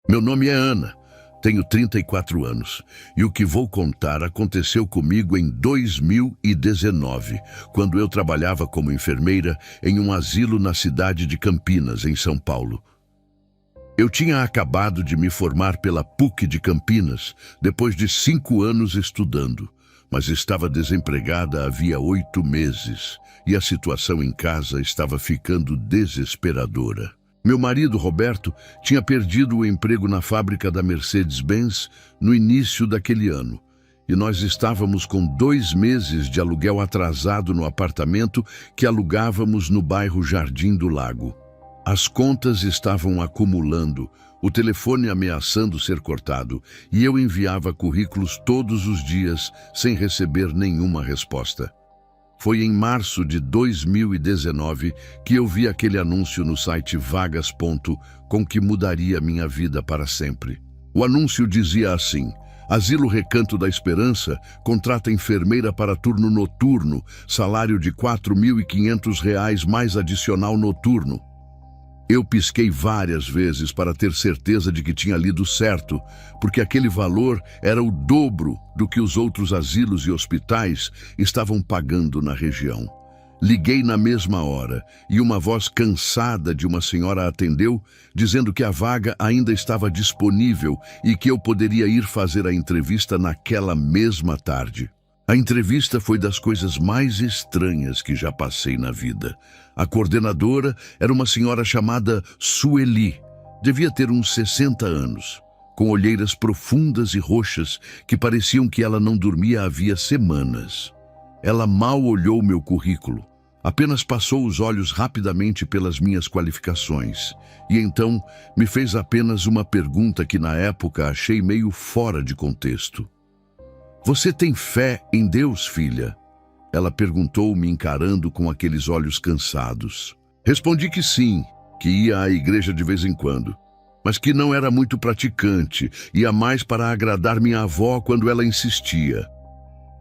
Meu nome é Ana, tenho 34 anos e o que vou contar aconteceu comigo em 2019, quando eu trabalhava como enfermeira em um asilo na cidade de Campinas, em São Paulo. Eu tinha acabado de me formar pela PUC de Campinas, depois de 5 anos estudando, mas estava desempregada havia 8 meses e a situação em casa estava ficando desesperadora. Meu marido, Roberto, tinha perdido o emprego na fábrica da Mercedes-Benz no início daquele ano, e nós estávamos com 2 meses de aluguel atrasado no apartamento que alugávamos no bairro Jardim do Lago. As contas estavam acumulando, o telefone ameaçando ser cortado, e eu enviava currículos todos os dias sem receber nenhuma resposta. Foi em março de 2019 que eu vi aquele anúncio no site Vagas. Com que mudaria minha vida para sempre. O anúncio dizia assim: Asilo Recanto da Esperança contrata enfermeira para turno noturno, salário de R$ 4.500 mais adicional noturno. Eu pisquei várias vezes para ter certeza de que tinha lido certo, porque aquele valor era o dobro do que os outros asilos e hospitais estavam pagando na região. Liguei na mesma hora e uma voz cansada de uma senhora atendeu, dizendo que a vaga ainda estava disponível e que eu poderia ir fazer a entrevista naquela mesma tarde. A entrevista foi das coisas mais estranhas que já passei na vida. A coordenadora era uma senhora chamada Sueli. Devia ter uns 60 anos, com olheiras profundas e roxas que pareciam que ela não dormia havia semanas. Ela mal olhou meu currículo, apenas passou os olhos rapidamente pelas minhas qualificações e então me fez apenas uma pergunta que na época achei meio fora de contexto. Você tem fé em Deus, filha? Ela perguntou, me encarando com aqueles olhos cansados. Respondi que sim, que ia à igreja de vez em quando, mas que não era muito praticante, ia mais para agradar minha avó quando ela insistia.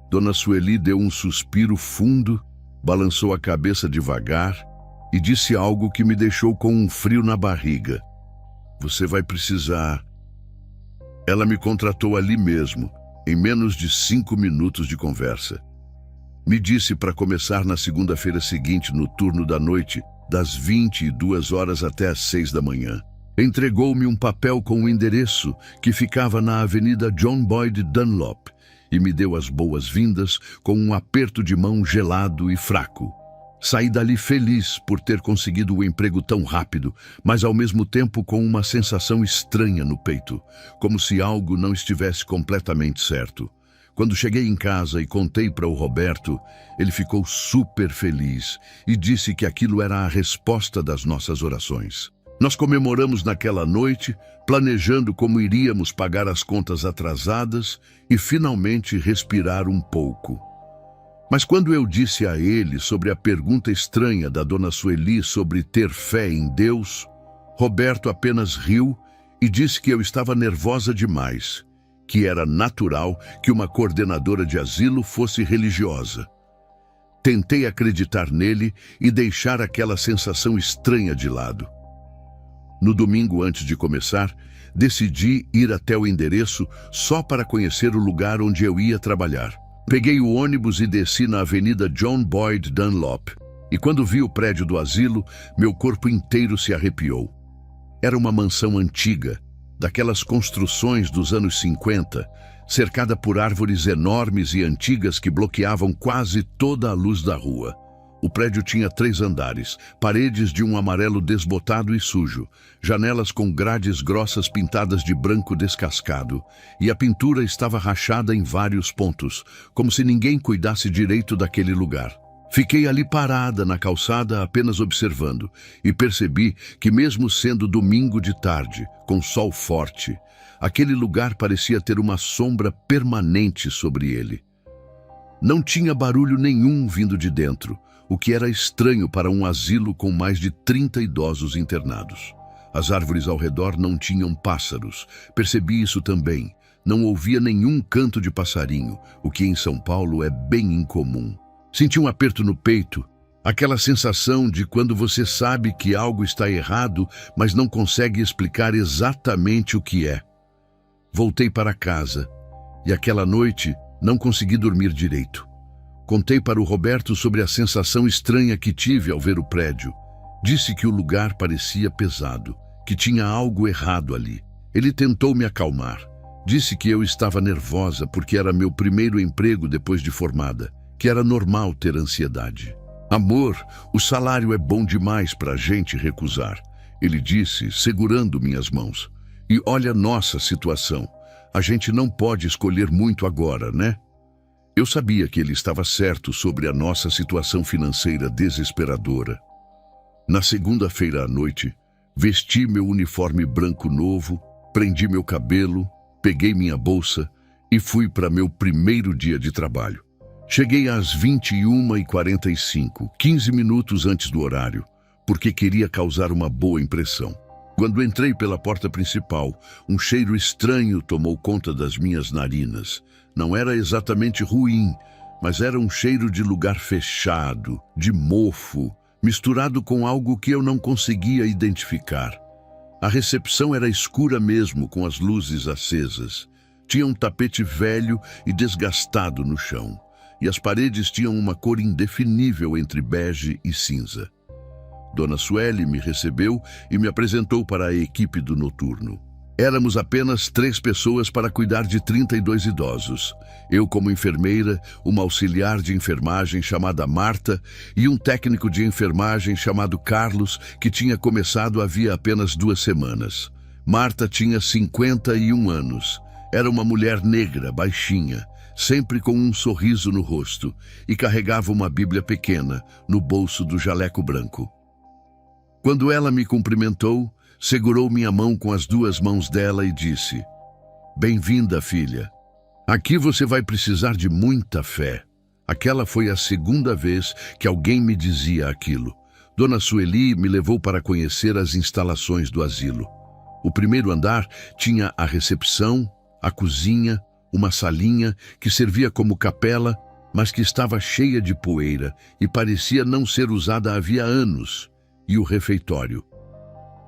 Dona Sueli deu um suspiro fundo, balançou a cabeça devagar e disse algo que me deixou com um frio na barriga. Você vai precisar. Ela me contratou ali mesmo, em menos de 5 minutos de conversa. Me disse para começar na segunda-feira seguinte, no turno da noite, das 22 horas até às 6 da manhã. Entregou-me um papel com o endereço, que ficava na Avenida John Boyd Dunlop, e me deu as boas-vindas com um aperto de mão gelado e fraco. Saí dali feliz por ter conseguido o emprego tão rápido, mas ao mesmo tempo com uma sensação estranha no peito, como se algo não estivesse completamente certo. Quando cheguei em casa e contei para o Roberto, ele ficou super feliz e disse que aquilo era a resposta das nossas orações. Nós comemoramos naquela noite, planejando como iríamos pagar as contas atrasadas e finalmente respirar um pouco. Mas quando eu disse a ele sobre a pergunta estranha da dona Sueli sobre ter fé em Deus, Roberto apenas riu e disse que eu estava nervosa demais, que era natural que uma coordenadora de asilo fosse religiosa. Tentei acreditar nele e deixar aquela sensação estranha de lado. No domingo antes de começar, decidi ir até o endereço só para conhecer o lugar onde eu ia trabalhar. Peguei o ônibus e desci na Avenida John Boyd Dunlop. E quando vi o prédio do asilo, meu corpo inteiro se arrepiou. Era uma mansão antiga, daquelas construções dos anos 50, cercada por árvores enormes e antigas que bloqueavam quase toda a luz da rua. O prédio tinha 3 andares, paredes de um amarelo desbotado e sujo, janelas com grades grossas pintadas de branco descascado, e a pintura estava rachada em vários pontos, como se ninguém cuidasse direito daquele lugar. Fiquei ali parada na calçada apenas observando, e percebi que mesmo sendo domingo de tarde, com sol forte, aquele lugar parecia ter uma sombra permanente sobre ele. Não tinha barulho nenhum vindo de dentro, o que era estranho para um asilo com mais de 30 idosos internados. As árvores ao redor não tinham pássaros. Percebi isso também. Não ouvia nenhum canto de passarinho, o que em São Paulo é bem incomum. Senti um aperto no peito Aquela sensação de quando você sabe que algo está errado, mas não consegue explicar exatamente o que é. Voltei para casa e aquela noite não consegui dormir direito. Contei para o Roberto sobre a sensação estranha que tive ao ver o prédio. Disse que o lugar parecia pesado, que tinha algo errado ali. Ele tentou me acalmar. Disse que eu estava nervosa porque era meu primeiro emprego depois de formada, que era normal ter ansiedade. Amor, o salário é bom demais para a gente recusar, ele disse, segurando minhas mãos. E olha nossa situação. A gente não pode escolher muito agora, né? Eu sabia que ele estava certo sobre a nossa situação financeira desesperadora. Na segunda-feira à noite, vesti meu uniforme branco novo, prendi meu cabelo, peguei minha bolsa e fui para meu primeiro dia de trabalho. Cheguei às 21h45, 15 minutos antes do horário, porque queria causar uma boa impressão. Quando entrei pela porta principal, um cheiro estranho tomou conta das minhas narinas. Não era exatamente ruim, mas era um cheiro de lugar fechado, de mofo, misturado com algo que eu não conseguia identificar. A recepção era escura mesmo, com as luzes acesas. Tinha um tapete velho e desgastado no chão, e as paredes tinham uma cor indefinível entre bege e cinza. Dona Sueli me recebeu e me apresentou para a equipe do noturno. Éramos apenas 3 pessoas para cuidar de 32 idosos. Eu como enfermeira, uma auxiliar de enfermagem chamada Marta e um técnico de enfermagem chamado Carlos, que tinha começado havia apenas 2 semanas. Marta tinha 51 anos. Era uma mulher negra, baixinha, sempre com um sorriso no rosto, e carregava uma Bíblia pequena no bolso do jaleco branco. Quando ela me cumprimentou, segurou minha mão com as 2 mãos dela e disse: "Bem-vinda, filha. Aqui você vai precisar de muita fé." Aquela foi a segunda vez que alguém me dizia aquilo. Dona Sueli me levou para conhecer as instalações do asilo. O primeiro andar tinha a recepção, a cozinha, uma salinha que servia como capela, mas que estava cheia de poeira e parecia não ser usada havia anos, e o refeitório.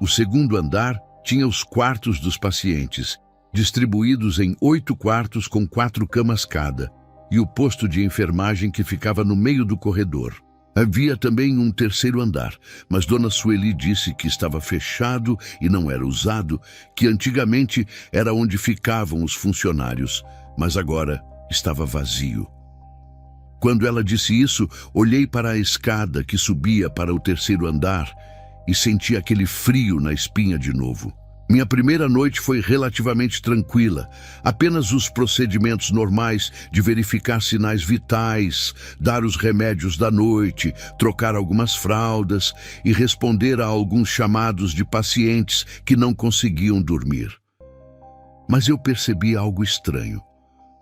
O segundo andar tinha os quartos dos pacientes, distribuídos em 8 quartos com 4 camas cada, e o posto de enfermagem que ficava no meio do corredor. Havia também um terceiro andar, mas Dona Sueli disse que estava fechado e não era usado, que antigamente era onde ficavam os funcionários, mas agora estava vazio. Quando ela disse isso, olhei para a escada que subia para o terceiro andar e senti aquele frio na espinha de novo. Minha primeira noite foi relativamente tranquila, apenas os procedimentos normais de verificar sinais vitais, dar os remédios da noite, trocar algumas fraldas e responder a alguns chamados de pacientes que não conseguiam dormir. Mas eu percebi algo estranho.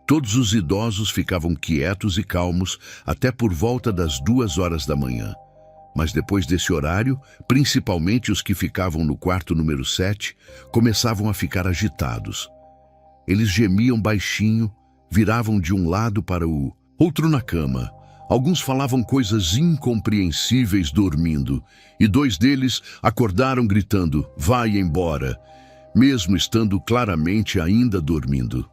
Todos os idosos ficavam quietos e calmos até por volta das 2 horas da manhã. Mas depois desse horário, principalmente os que ficavam no quarto número 7, começavam a ficar agitados. Eles gemiam baixinho, viravam de um lado para o outro na cama. Alguns falavam coisas incompreensíveis dormindo, e 2 deles acordaram gritando, "Vai embora", mesmo estando claramente ainda dormindo.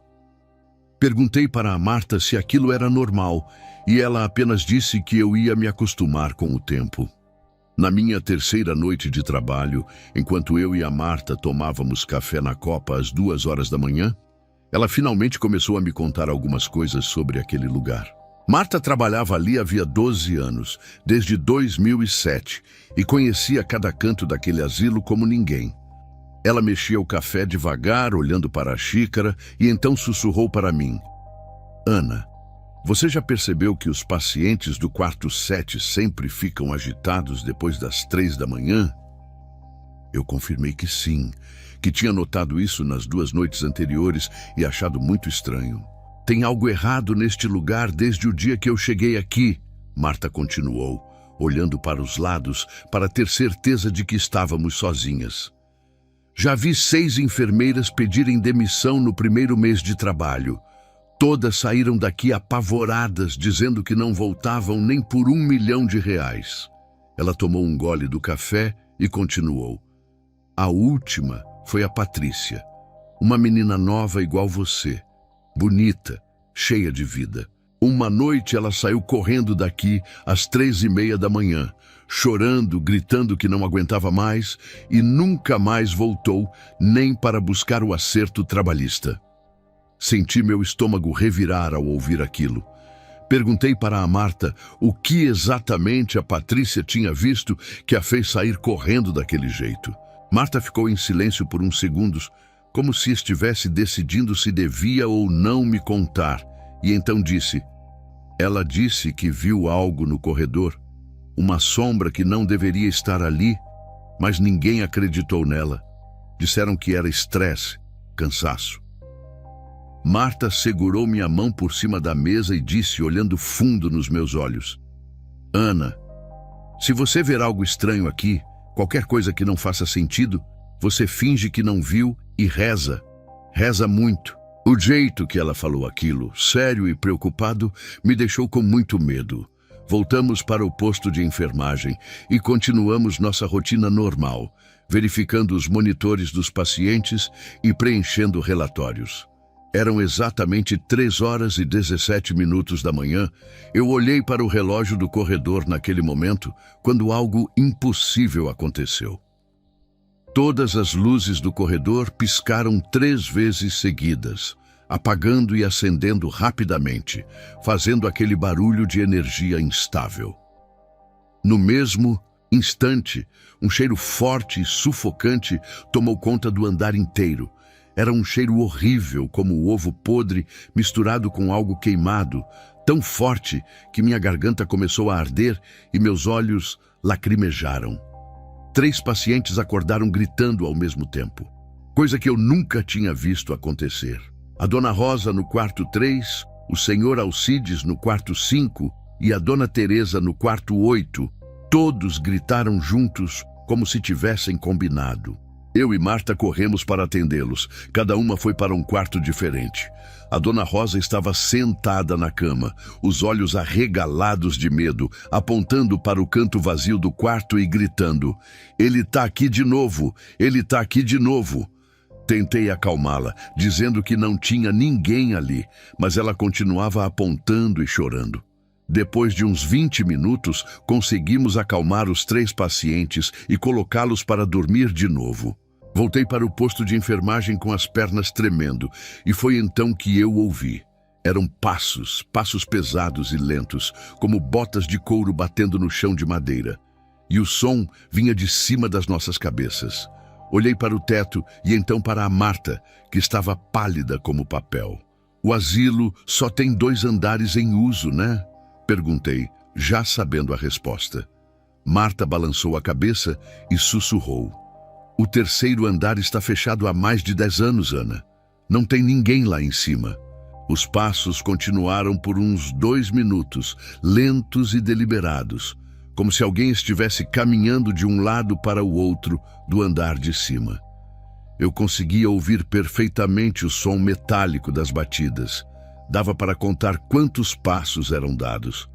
Perguntei para a Marta se aquilo era normal, e ela apenas disse que eu ia me acostumar com o tempo. Na minha terceira noite de trabalho, enquanto eu e a Marta tomávamos café na copa às 2 horas da manhã, ela finalmente começou a me contar algumas coisas sobre aquele lugar. Marta trabalhava ali havia 12 anos, desde 2007, e conhecia cada canto daquele asilo como ninguém. Ela mexia o café devagar, olhando para a xícara, e então sussurrou para mim: "Ana, você já percebeu que os pacientes do quarto 7 sempre ficam agitados depois das 3 da manhã?" Eu confirmei que sim, que tinha notado isso nas 2 noites anteriores e achado muito estranho. "Tem algo errado neste lugar desde o dia que eu cheguei aqui", Marta continuou, olhando para os lados para ter certeza de que estávamos sozinhas. "Já vi 6 enfermeiras pedirem demissão no primeiro mês de trabalho. Todas saíram daqui apavoradas, dizendo que não voltavam nem por R$ 1 milhão. Ela tomou um gole do café e continuou. A última foi a Patrícia, uma menina nova igual você, bonita, cheia de vida. Uma noite ela saiu correndo daqui às 3h30 da manhã, chorando, gritando que não aguentava mais e nunca mais voltou nem para buscar o acerto trabalhista. Senti meu estômago revirar ao ouvir aquilo. Perguntei para a Marta o que exatamente a Patrícia tinha visto que a fez sair correndo daquele jeito. Marta ficou em silêncio por uns segundos, como se estivesse decidindo se devia ou não me contar, e então disse: ela disse que viu algo no corredor, uma sombra que não deveria estar ali, mas ninguém acreditou nela. Disseram que era estresse, cansaço. Marta segurou minha mão por cima da mesa e disse, olhando fundo nos meus olhos: Ana, se você ver algo estranho aqui, qualquer coisa que não faça sentido, você finge que não viu e reza. Reza muito. O jeito que ela falou aquilo, sério e preocupado, me deixou com muito medo. Voltamos para o posto de enfermagem e continuamos nossa rotina normal, verificando os monitores dos pacientes e preenchendo relatórios. Eram exatamente 3h17 da manhã. Eu olhei para o relógio do corredor naquele momento, quando algo impossível aconteceu. Todas as luzes do corredor piscaram 3 vezes seguidas, apagando e acendendo rapidamente, fazendo aquele barulho de energia instável. No mesmo instante, um cheiro forte e sufocante tomou conta do andar inteiro. Era um cheiro horrível, como o ovo podre misturado com algo queimado, tão forte que minha garganta começou a arder e meus olhos lacrimejaram. 3 pacientes acordaram gritando ao mesmo tempo, coisa que eu nunca tinha visto acontecer. A Dona Rosa no quarto 3, o Senhor Alcides no quarto 5 e a Dona Teresa no quarto 8. Todos gritaram juntos, como se tivessem combinado. Eu e Marta corremos para atendê-los. Cada uma foi para um quarto diferente. A Dona Rosa estava sentada na cama, os olhos arregalados de medo, apontando para o canto vazio do quarto e gritando: "Ele está aqui de novo! Ele está aqui de novo!" Tentei acalmá-la, dizendo que não tinha ninguém ali, mas ela continuava apontando e chorando. Depois de uns 20 minutos, conseguimos acalmar os 3 pacientes e colocá-los para dormir de novo. Voltei para o posto de enfermagem com as pernas tremendo, e foi então que eu ouvi. Eram passos pesados e lentos, como botas de couro batendo no chão de madeira. E o som vinha de cima das nossas cabeças. Olhei para o teto e então para a Marta, que estava pálida como papel. "O asilo só tem 2 andares em uso, né?" Perguntei, já sabendo a resposta. Marta balançou a cabeça e sussurrou: "O 3º andar está fechado há mais de 10 anos, Ana. Não tem ninguém lá em cima." Os passos continuaram por uns 2 minutos, lentos e deliberados, como se alguém estivesse caminhando de um lado para o outro do andar de cima. Eu conseguia ouvir perfeitamente o som metálico das batidas. Dava para contar quantos passos eram dados.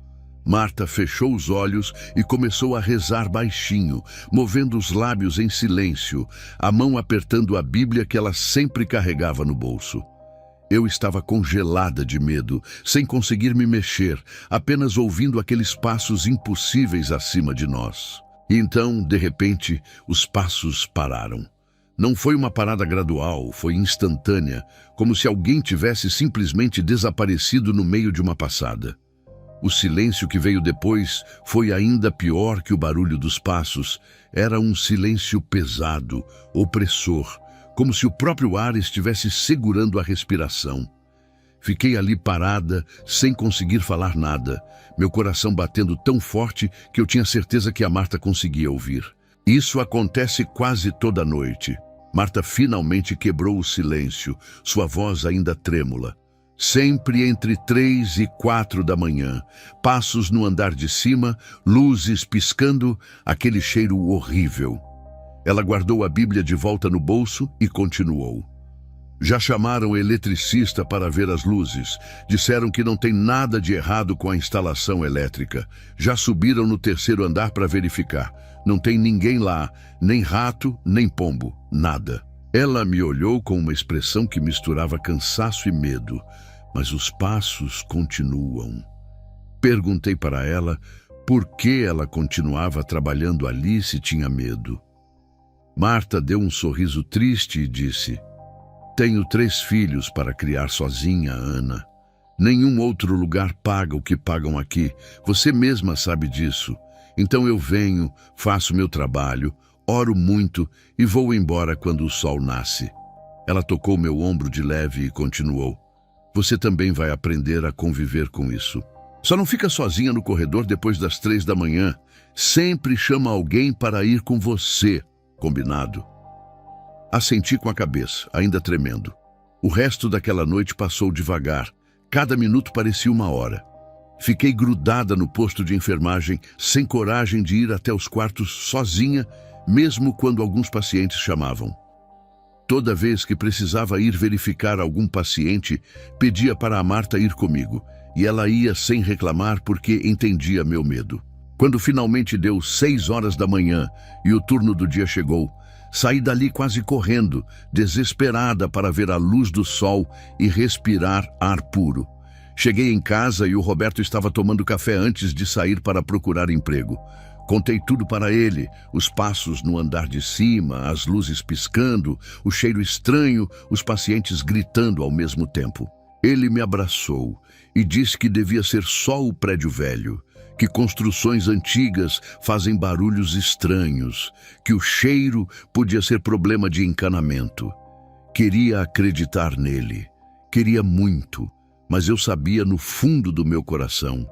Marta fechou os olhos e começou a rezar baixinho, movendo os lábios em silêncio, a mão apertando a Bíblia que ela sempre carregava no bolso. Eu estava congelada de medo, sem conseguir me mexer, apenas ouvindo aqueles passos impossíveis acima de nós. E então, de repente, os passos pararam. Não foi uma parada gradual, foi instantânea, como se alguém tivesse simplesmente desaparecido no meio de uma passada. O silêncio que veio depois foi ainda pior que o barulho dos passos. Era um silêncio pesado, opressor, como se o próprio ar estivesse segurando a respiração. Fiquei ali parada, sem conseguir falar nada, meu coração batendo tão forte que eu tinha certeza que a Marta conseguia ouvir. Isso acontece quase toda noite. Marta finalmente quebrou o silêncio, sua voz ainda trêmula. Sempre entre 3 e 4 da manhã, passos no andar de cima, luzes piscando, aquele cheiro horrível. Ela guardou a Bíblia de volta no bolso e continuou: Já chamaram o eletricista para ver as luzes. Disseram que não tem nada de errado com a instalação elétrica. Já subiram no terceiro andar para verificar. Não tem ninguém lá, nem rato, nem pombo, nada. Ela me olhou com uma expressão que misturava cansaço e medo, mas os passos continuam. Perguntei para ela por que ela continuava trabalhando ali se tinha medo. Marta deu um sorriso triste e disse: "Tenho 3 filhos para criar sozinha, Ana. Nenhum outro lugar paga o que pagam aqui. Você mesma sabe disso. Então eu venho, faço meu trabalho, oro muito e vou embora quando o sol nasce." Ela tocou meu ombro de leve e continuou: "Você também vai aprender a conviver com isso. Só não fica sozinha no corredor depois das 3 da manhã. Sempre chama alguém para ir com você. Combinado?" Assenti com a cabeça, ainda tremendo. O resto daquela noite passou devagar. Cada minuto parecia uma hora. Fiquei grudada no posto de enfermagem, sem coragem de ir até os quartos sozinha, mesmo quando alguns pacientes chamavam. Toda vez que precisava ir verificar algum paciente, pedia para a Marta ir comigo, e ela ia sem reclamar porque entendia meu medo. Quando finalmente deu 6 horas da manhã e o turno do dia chegou, saí dali quase correndo, desesperada para ver a luz do sol e respirar ar puro. Cheguei em casa e o Roberto estava tomando café antes de sair para procurar emprego. Contei tudo para ele, os passos no andar de cima, as luzes piscando, o cheiro estranho, os pacientes gritando ao mesmo tempo. Ele me abraçou e disse que devia ser só o prédio velho, que construções antigas fazem barulhos estranhos, que o cheiro podia ser problema de encanamento. Queria acreditar nele, queria muito, mas eu sabia no fundo do meu coração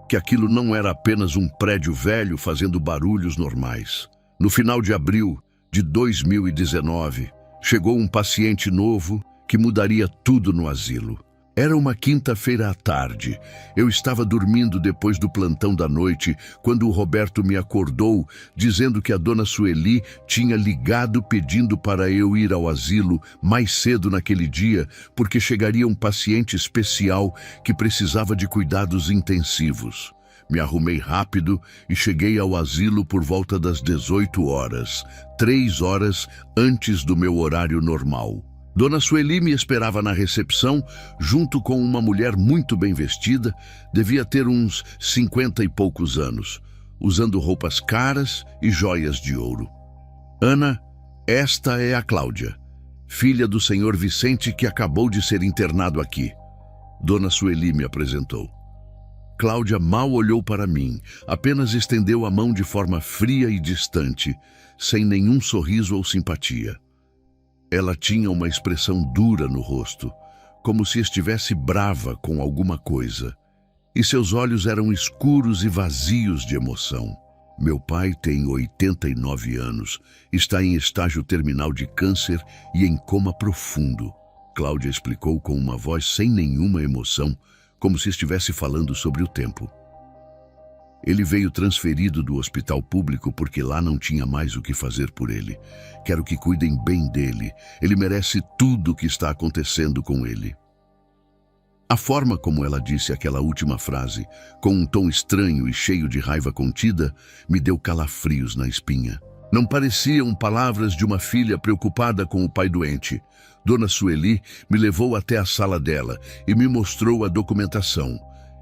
que aquilo não era apenas um prédio velho fazendo barulhos normais. No final de abril de 2019, chegou um paciente novo que mudaria tudo no asilo. Era uma quinta-feira à tarde. Eu estava dormindo depois do plantão da noite, quando o Roberto me acordou, dizendo que a dona Sueli tinha ligado pedindo para eu ir ao asilo mais cedo naquele dia, porque chegaria um paciente especial que precisava de cuidados intensivos. Me arrumei rápido e cheguei ao asilo por volta das 18 horas, 3 horas antes do meu horário normal. Dona Sueli me esperava na recepção, junto com uma mulher muito bem vestida, devia ter uns 50 e poucos anos, usando roupas caras e joias de ouro. "Ana, esta é a Cláudia, filha do senhor Vicente que acabou de ser internado aqui." Dona Sueli me apresentou. Cláudia mal olhou para mim, apenas estendeu a mão de forma fria e distante, sem nenhum sorriso ou simpatia. Ela tinha uma expressão dura no rosto, como se estivesse brava com alguma coisa, e seus olhos eram escuros e vazios de emoção. "Meu pai tem 89 anos, está em estágio terminal de câncer e em coma profundo", Cláudia explicou com uma voz sem nenhuma emoção, como se estivesse falando sobre o tempo. "Ele veio transferido do hospital público porque lá não tinha mais o que fazer por ele. Quero que cuidem bem dele. Ele merece tudo o que está acontecendo com ele." A forma como ela disse aquela última frase, com um tom estranho e cheio de raiva contida, me deu calafrios na espinha. Não pareciam palavras de uma filha preocupada com o pai doente. Dona Sueli me levou até a sala dela e me mostrou a documentação.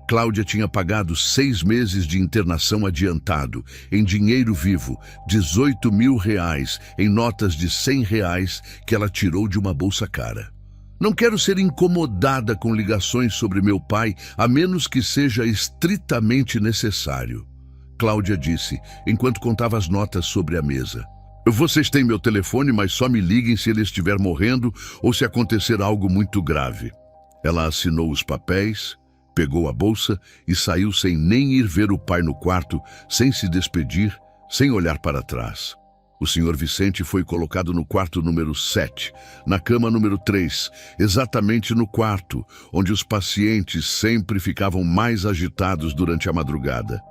Cláudia tinha pagado 6 meses de internação adiantado, em dinheiro vivo, R$18.000 em notas de R$100 que ela tirou de uma bolsa cara. "Não quero ser incomodada com ligações sobre meu pai, a menos que seja estritamente necessário", Cláudia disse, enquanto contava as notas sobre a mesa. "Vocês têm meu telefone, mas só me liguem se ele estiver morrendo ou se acontecer algo muito grave." Ela assinou os papéis, pegou a bolsa e saiu sem nem ir ver o pai no quarto, sem se despedir, sem olhar para trás. O senhor Vicente foi colocado no quarto número 7, na cama número 3, exatamente no quarto, onde os pacientes sempre ficavam mais agitados durante a madrugada.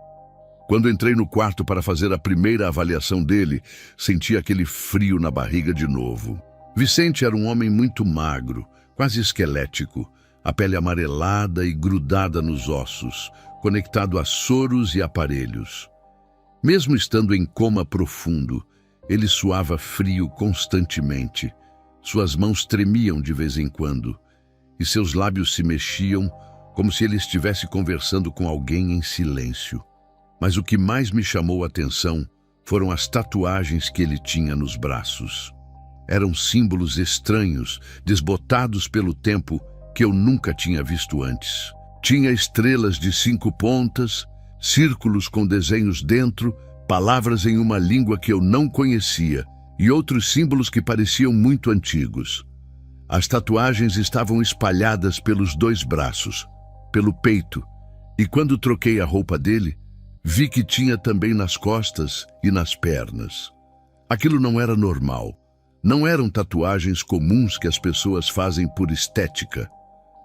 Quando entrei no quarto para fazer a primeira avaliação dele, senti aquele frio na barriga de novo. Vicente era um homem muito magro, quase esquelético, a pele amarelada e grudada nos ossos, conectado a soros e aparelhos. Mesmo estando em coma profundo, ele suava frio constantemente. Suas mãos tremiam de vez em quando, e seus lábios se mexiam como se ele estivesse conversando com alguém em silêncio. Mas o que mais me chamou a atenção foram as tatuagens que ele tinha nos braços. Eram símbolos estranhos, desbotados pelo tempo, que eu nunca tinha visto antes. Tinha estrelas de 5 pontas, círculos com desenhos dentro, palavras em uma língua que eu não conhecia e outros símbolos que pareciam muito antigos. As tatuagens estavam espalhadas pelos 2 braços, pelo peito, e quando troquei a roupa dele, vi que tinha também nas costas e nas pernas. Aquilo não era normal. Não eram tatuagens comuns que as pessoas fazem por estética.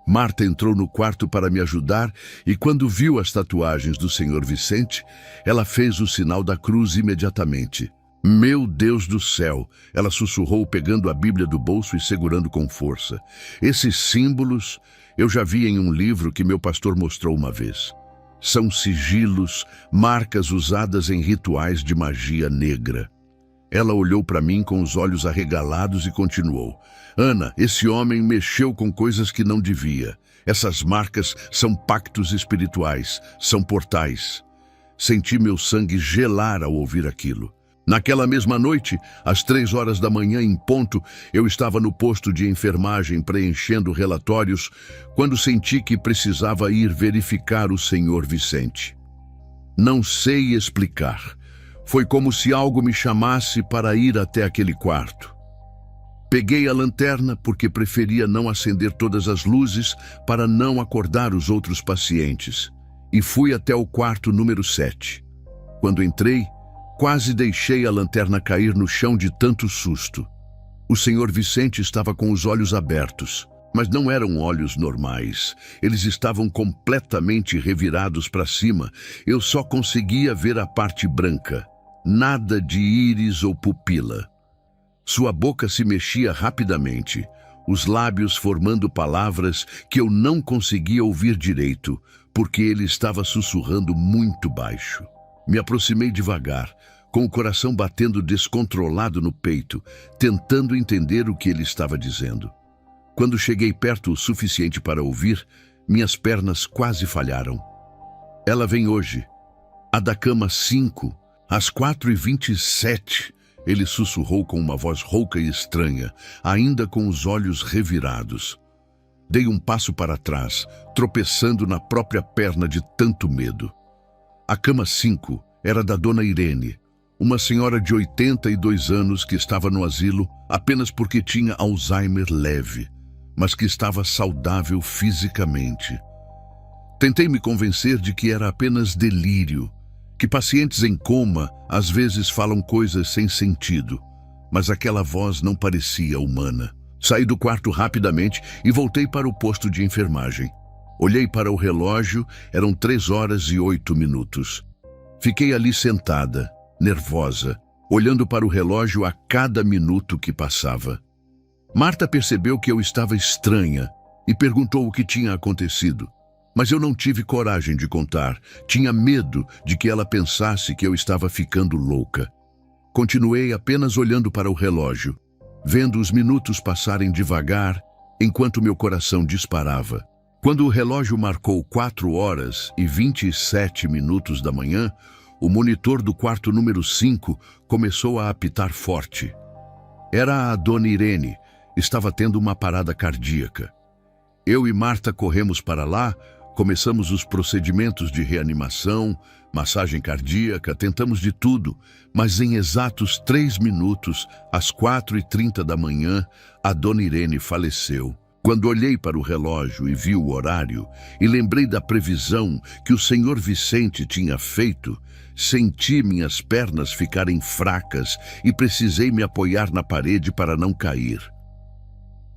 Marta entrou no quarto para me ajudar e quando viu as tatuagens do Sr. Vicente, ela fez o sinal da cruz imediatamente. Meu Deus do céu! Ela sussurrou pegando a Bíblia do bolso e segurando com força. Esses símbolos eu já vi em um livro que meu pastor mostrou uma vez. São sigilos, marcas usadas em rituais de magia negra. Ela olhou para mim com os olhos arregalados e continuou. Ana, esse homem mexeu com coisas que não devia. Essas marcas são pactos espirituais, são portais. Senti meu sangue gelar ao ouvir aquilo. Naquela mesma noite, às 3 horas da manhã em ponto, eu estava no posto de enfermagem preenchendo relatórios quando senti que precisava ir verificar o Sr. Vicente. Não sei explicar. Foi como se algo me chamasse para ir até aquele quarto. Peguei a lanterna porque preferia não acender todas as luzes para não acordar os outros pacientes e fui até o quarto número 7. Quando entrei, quase deixei a lanterna cair no chão de tanto susto. O Sr. Vicente estava com os olhos abertos, mas não eram olhos normais. Eles estavam completamente revirados para cima. Eu só conseguia ver a parte branca. Nada de íris ou pupila. Sua boca se mexia rapidamente, os lábios formando palavras que eu não conseguia ouvir direito, porque ele estava sussurrando muito baixo. Me aproximei devagar, com o coração batendo descontrolado no peito, tentando entender o que ele estava dizendo. Quando cheguei perto o suficiente para ouvir, minhas pernas quase falharam. Ela vem hoje, a da cama 5, às 4h27, ele sussurrou com uma voz rouca e estranha, ainda com os olhos revirados. Dei um passo para trás, tropeçando na própria perna de tanto medo. A cama 5 era da dona Irene, uma senhora de 82 anos que estava no asilo apenas porque tinha Alzheimer leve, mas que estava saudável fisicamente. Tentei me convencer de que era apenas delírio, que pacientes em coma às vezes falam coisas sem sentido, mas aquela voz não parecia humana. Saí do quarto rapidamente e voltei para o posto de enfermagem. Olhei para o relógio, eram 3h08. Fiquei ali sentada, nervosa, olhando para o relógio a cada minuto que passava. Marta percebeu que eu estava estranha e perguntou o que tinha acontecido. Mas eu não tive coragem de contar. Tinha medo de que ela pensasse que eu estava ficando louca. Continuei apenas olhando para o relógio, vendo os minutos passarem devagar, enquanto meu coração disparava. Quando o relógio marcou 4h27 da manhã, o monitor do quarto número 5 começou a apitar forte. Era a dona Irene. Estava tendo uma parada cardíaca. Eu e Marta corremos para lá. Começamos os procedimentos de reanimação, massagem cardíaca, tentamos de tudo, mas em exatos 3 minutos, às 4h30 da manhã, a dona Irene faleceu. Quando olhei para o relógio e vi o horário, e lembrei da previsão que o Sr. Vicente tinha feito, senti minhas pernas ficarem fracas e precisei me apoiar na parede para não cair.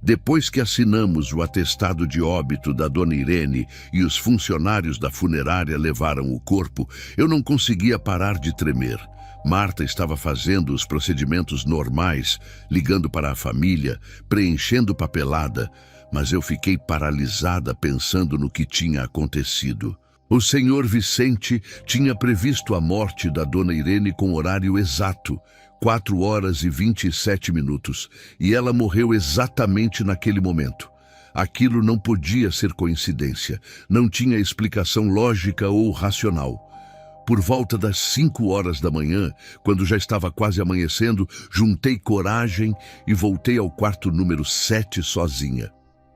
Depois que assinamos o atestado de óbito da dona Irene e os funcionários da funerária levaram o corpo, eu não conseguia parar de tremer. Marta estava fazendo os procedimentos normais, ligando para a família, preenchendo papelada, mas eu fiquei paralisada pensando no que tinha acontecido. O senhor Vicente tinha previsto a morte da dona Irene com horário exato, 4h27, e ela morreu exatamente naquele momento. Aquilo não podia ser coincidência, não tinha explicação lógica ou racional. Por volta das 5 horas da manhã, quando já estava quase amanhecendo, juntei coragem e voltei ao quarto número 7 sozinha.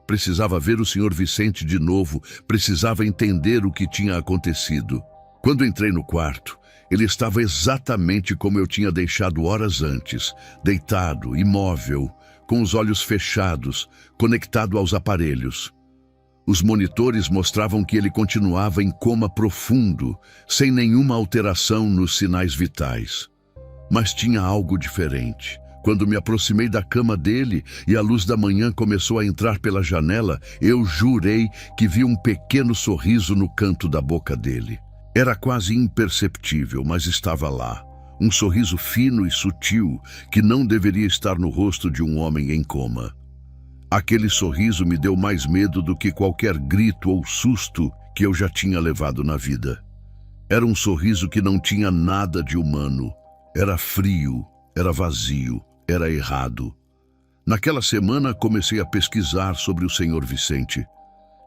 Precisava ver o senhor Vicente de novo, precisava entender o que tinha acontecido. Quando entrei no quarto, ele estava exatamente como eu tinha deixado horas antes, deitado, imóvel, com os olhos fechados, conectado aos aparelhos. Os monitores mostravam que ele continuava em coma profundo, sem nenhuma alteração nos sinais vitais. Mas tinha algo diferente. Quando me aproximei da cama dele e a luz da manhã começou a entrar pela janela, eu jurei que vi um pequeno sorriso no canto da boca dele. Era quase imperceptível, mas estava lá. Um sorriso fino e sutil que não deveria estar no rosto de um homem em coma. Aquele sorriso me deu mais medo do que qualquer grito ou susto que eu já tinha levado na vida. Era um sorriso que não tinha nada de humano. Era frio, era vazio, era errado. Naquela semana comecei a pesquisar sobre o senhor Vicente.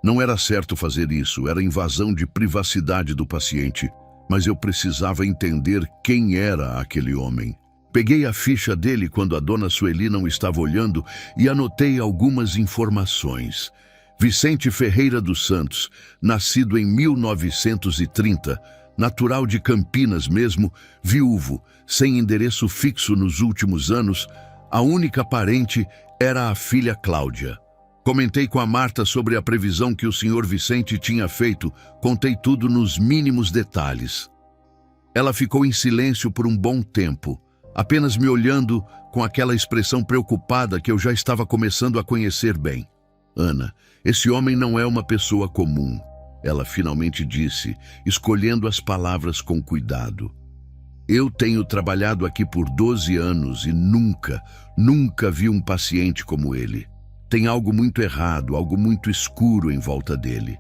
Não era certo fazer isso, era invasão de privacidade do paciente, mas eu precisava entender quem era aquele homem. Peguei a ficha dele quando a dona Sueli não estava olhando e anotei algumas informações. Vicente Ferreira dos Santos, nascido em 1930, natural de Campinas mesmo, viúvo, sem endereço fixo nos últimos anos, a única parente era a filha Cláudia. Comentei com a Marta sobre a previsão que o senhor Vicente tinha feito, contei tudo nos mínimos detalhes. Ela ficou em silêncio por um bom tempo, apenas me olhando com aquela expressão preocupada que eu já estava começando a conhecer bem. Ana, esse homem não é uma pessoa comum, ela finalmente disse, escolhendo as palavras com cuidado. Eu tenho trabalhado aqui por 12 anos e nunca vi um paciente como ele. Tem algo muito errado, algo muito escuro em volta dele.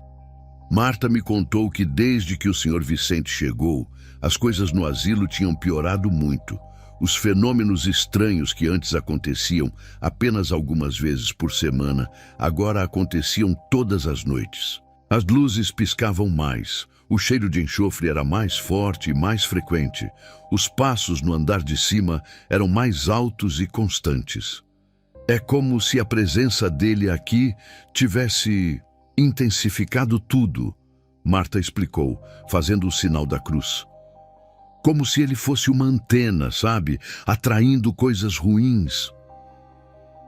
Marta me contou que desde que o senhor Vicente chegou, as coisas no asilo tinham piorado muito. Os fenômenos estranhos que antes aconteciam apenas algumas vezes por semana, agora aconteciam todas as noites. As luzes piscavam mais, o cheiro de enxofre era mais forte e mais frequente. Os passos no andar de cima eram mais altos e constantes. É como se a presença dele aqui tivesse intensificado tudo, Marta explicou, fazendo o sinal da cruz. Como se ele fosse uma antena, sabe? Atraindo coisas ruins.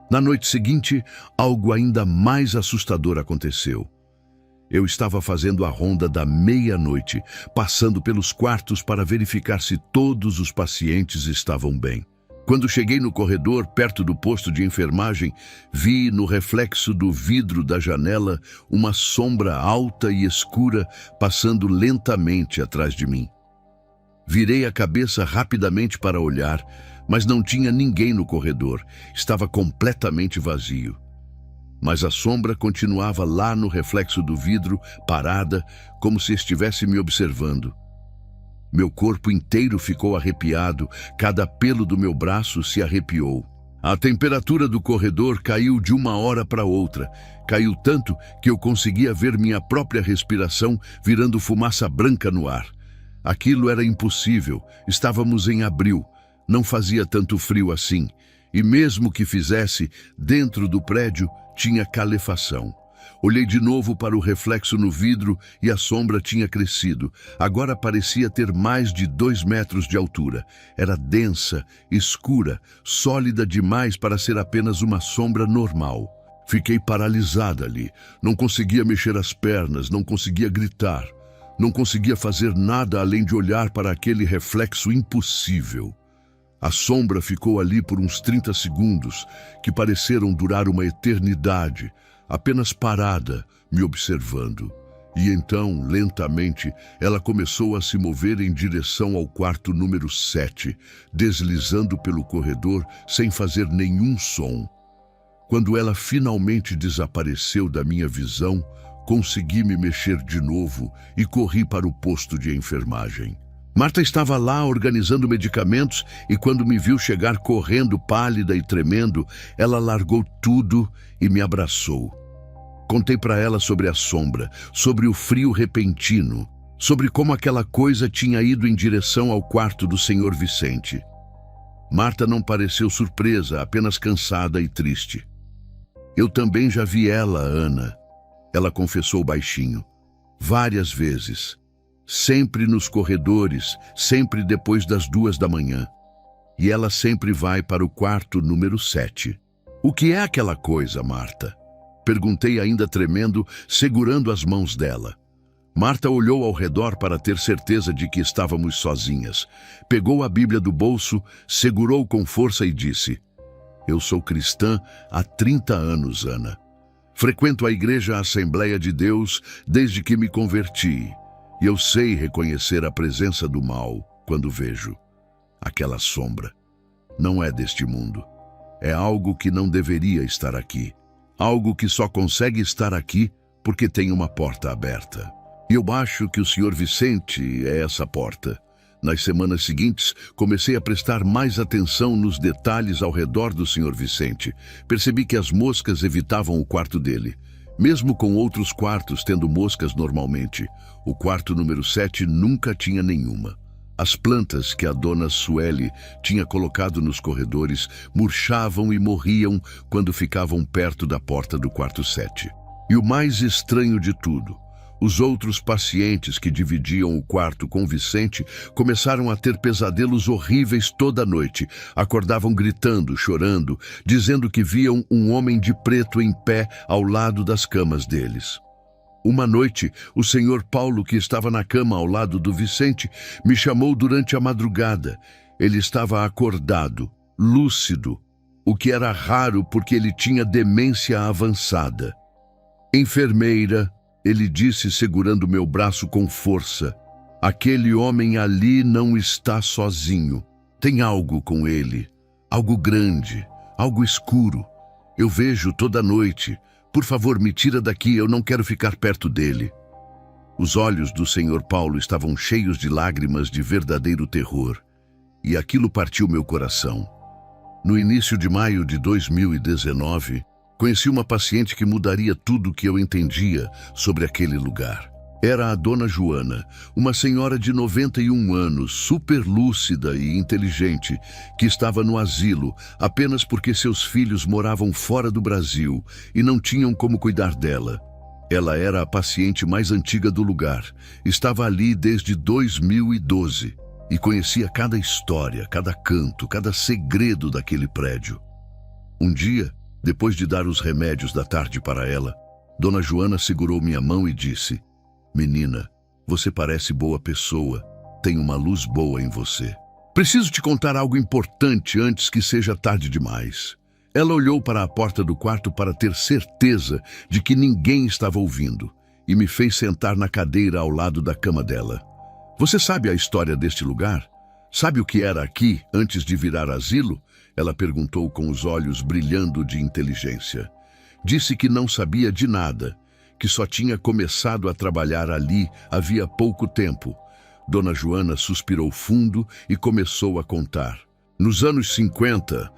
Na noite seguinte, algo ainda mais assustador aconteceu. Eu estava fazendo a ronda da meia-noite, passando pelos quartos para verificar se todos os pacientes estavam bem. Quando cheguei no corredor, perto do posto de enfermagem, vi no reflexo do vidro da janela uma sombra alta e escura passando lentamente atrás de mim. Virei a cabeça rapidamente para olhar, mas não tinha ninguém no corredor. Estava completamente vazio. Mas a sombra continuava lá no reflexo do vidro, parada, como se estivesse me observando. Meu corpo inteiro ficou arrepiado, cada pelo do meu braço se arrepiou. A temperatura do corredor caiu de uma hora para outra. Caiu tanto que eu conseguia ver minha própria respiração virando fumaça branca no ar. Aquilo era impossível. Estávamos em abril. Não fazia tanto frio assim. E mesmo que fizesse, dentro do prédio tinha calefação. Olhei de novo para o reflexo no vidro e a sombra tinha crescido. Agora parecia ter mais de 2 metros de altura. Era densa, escura, sólida demais para ser apenas uma sombra normal. Fiquei paralisada ali. Não conseguia mexer as pernas, não conseguia gritar. Não conseguia fazer nada além de olhar para aquele reflexo impossível. A sombra ficou ali por uns 30 segundos, que pareceram durar uma eternidade, apenas parada, me observando. E então, lentamente, ela começou a se mover em direção ao quarto número 7, deslizando pelo corredor sem fazer nenhum som. Quando ela finalmente desapareceu da minha visão, consegui me mexer de novo e corri para o posto de enfermagem. Marta estava lá organizando medicamentos e quando me viu chegar correndo, pálida e tremendo, ela largou tudo e me abraçou. Contei para ela sobre a sombra, sobre o frio repentino, sobre como aquela coisa tinha ido em direção ao quarto do Sr. Vicente. Marta não pareceu surpresa, apenas cansada e triste. Eu também já vi ela, Ana. Ela confessou baixinho. Várias vezes. Sempre nos corredores, sempre depois das 2 da manhã. E ela sempre vai para o quarto número 7. O que é aquela coisa, Marta? Perguntei ainda tremendo, segurando as mãos dela. Marta olhou ao redor para ter certeza de que estávamos sozinhas. Pegou a Bíblia do bolso, segurou com força e disse: Eu sou cristã há 30 anos, Ana. Frequento a Igreja Assembleia de Deus desde que me converti. E eu sei reconhecer a presença do mal quando vejo. Aquela sombra não é deste mundo. É algo que não deveria estar aqui. Algo que só consegue estar aqui porque tem uma porta aberta. E eu acho que o Sr. Vicente é essa porta. Nas semanas seguintes, comecei a prestar mais atenção nos detalhes ao redor do Sr. Vicente. Percebi que as moscas evitavam o quarto dele. Mesmo com outros quartos tendo moscas normalmente, o quarto número 7 nunca tinha nenhuma. As plantas que a dona Sueli tinha colocado nos corredores murchavam e morriam quando ficavam perto da porta do quarto 7. E o mais estranho de tudo, os outros pacientes que dividiam o quarto com Vicente começaram a ter pesadelos horríveis toda noite. Acordavam gritando, chorando, dizendo que viam um homem de preto em pé ao lado das camas deles. Uma noite, o senhor Paulo, que estava na cama ao lado do Vicente, me chamou durante a madrugada. Ele estava acordado, lúcido, o que era raro porque ele tinha demência avançada. Enfermeira, ele disse segurando meu braço com força, aquele homem ali não está sozinho. Tem algo com ele, algo grande, algo escuro. Eu vejo toda noite. Por favor, me tira daqui, eu não quero ficar perto dele. Os olhos do senhor Paulo estavam cheios de lágrimas de verdadeiro terror, e aquilo partiu meu coração. No início de maio de 2019, conheci uma paciente que mudaria tudo o que eu entendia sobre aquele lugar. Era a dona Joana, uma senhora de 91 anos, super lúcida e inteligente, que estava no asilo apenas porque seus filhos moravam fora do Brasil e não tinham como cuidar dela. Ela era a paciente mais antiga do lugar, estava ali desde 2012 e conhecia cada história, cada canto, cada segredo daquele prédio. Um dia, depois de dar os remédios da tarde para ela, dona Joana segurou minha mão e disse: Menina, você parece boa pessoa, tem uma luz boa em você. Preciso te contar algo importante antes que seja tarde demais. Ela olhou para a porta do quarto para ter certeza de que ninguém estava ouvindo e me fez sentar na cadeira ao lado da cama dela. Você sabe a história deste lugar? Sabe o que era aqui antes de virar asilo? Ela perguntou com os olhos brilhando de inteligência. Disse que não sabia de nada, que só tinha começado a trabalhar ali havia pouco tempo. Dona Joana suspirou fundo e começou a contar. Nos anos 50,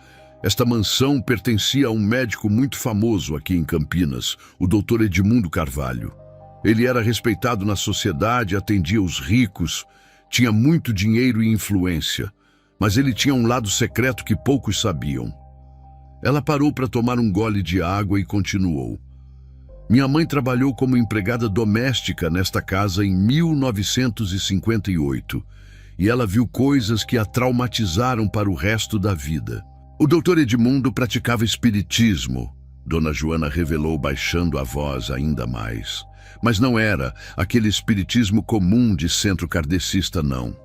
esta mansão pertencia a um médico muito famoso aqui em Campinas, o Dr. Edmundo Carvalho. Ele era respeitado na sociedade, atendia os ricos, tinha muito dinheiro e influência, mas ele tinha um lado secreto que poucos sabiam. Ela parou para tomar um gole de água e continuou. Minha mãe trabalhou como empregada doméstica nesta casa em 1958 e ela viu coisas que a traumatizaram para o resto da vida. O Dr. Edmundo praticava espiritismo, Dona Joana revelou baixando a voz ainda mais. Mas não era aquele espiritismo comum de centro kardecista, não.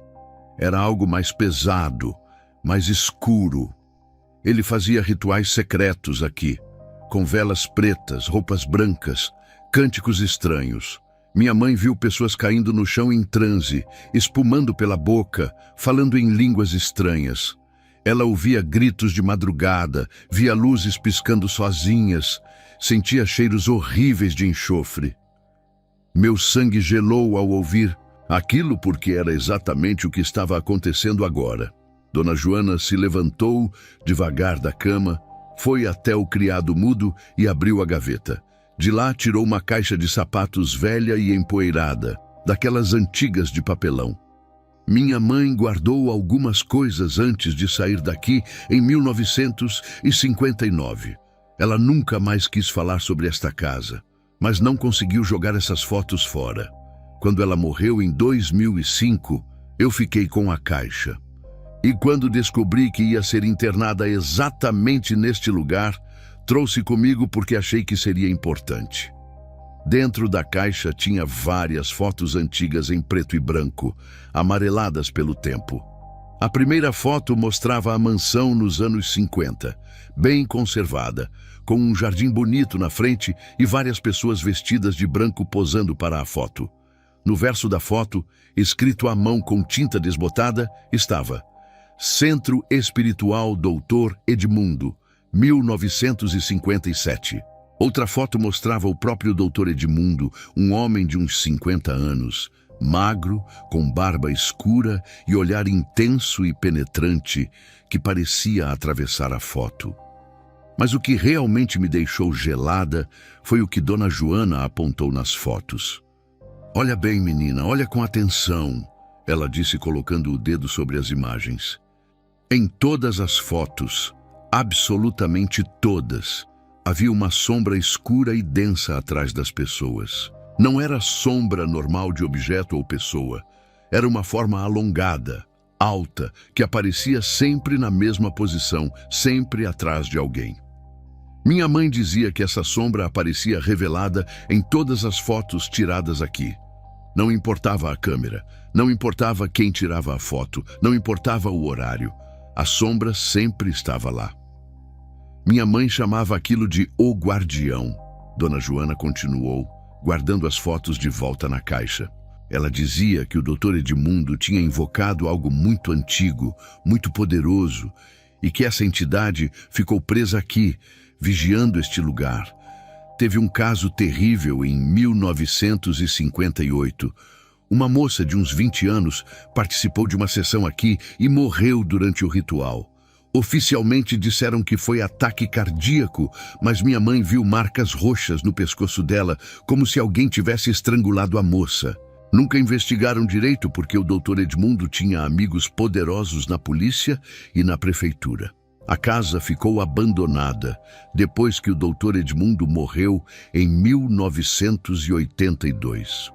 Era algo mais pesado, mais escuro. Ele fazia rituais secretos aqui, com velas pretas, roupas brancas, cânticos estranhos. Minha mãe viu pessoas caindo no chão em transe, espumando pela boca, falando em línguas estranhas. Ela ouvia gritos de madrugada, via luzes piscando sozinhas, sentia cheiros horríveis de enxofre. Meu sangue gelou ao ouvir aquilo, porque era exatamente o que estava acontecendo agora. Dona Joana se levantou devagar da cama, foi até o criado mudo e abriu a gaveta. De lá tirou uma caixa de sapatos velha e empoeirada, daquelas antigas de papelão. Minha mãe guardou algumas coisas antes de sair daqui em 1959. Ela nunca mais quis falar sobre esta casa, mas não conseguiu jogar essas fotos fora. Quando ela morreu em 2005, eu fiquei com a caixa. E quando descobri que ia ser internada exatamente neste lugar, trouxe comigo porque achei que seria importante. Dentro da caixa tinha várias fotos antigas em preto e branco, amareladas pelo tempo. A primeira foto mostrava a mansão nos anos 50, bem conservada, com um jardim bonito na frente e várias pessoas vestidas de branco posando para a foto. No verso da foto, escrito à mão com tinta desbotada, estava: Centro Espiritual Doutor Edmundo, 1957. Outra foto mostrava o próprio Doutor Edmundo, um homem de uns 50 anos, magro, com barba escura e olhar intenso e penetrante, que parecia atravessar a foto. Mas o que realmente me deixou gelada foi o que Dona Joana apontou nas fotos. Olha bem, menina, olha com atenção, ela disse colocando o dedo sobre as imagens. Em todas as fotos, absolutamente todas, havia uma sombra escura e densa atrás das pessoas. Não era sombra normal de objeto ou pessoa. Era uma forma alongada, alta, que aparecia sempre na mesma posição, sempre atrás de alguém. Minha mãe dizia que essa sombra aparecia revelada em todas as fotos tiradas aqui. Não importava a câmera, não importava quem tirava a foto, não importava o horário. A sombra sempre estava lá. Minha mãe chamava aquilo de O Guardião. Dona Joana continuou, guardando as fotos de volta na caixa. Ela dizia que o Dr. Edmundo tinha invocado algo muito antigo, muito poderoso, e que essa entidade ficou presa aqui, vigiando este lugar. Teve um caso terrível em 1958. Uma moça de uns 20 anos participou de uma sessão aqui e morreu durante o ritual. Oficialmente disseram que foi ataque cardíaco, mas minha mãe viu marcas roxas no pescoço dela, como se alguém tivesse estrangulado a moça. Nunca investigaram direito porque o Dr. Edmundo tinha amigos poderosos na polícia e na prefeitura. A casa ficou abandonada depois que o Dr. Edmundo morreu em 1982.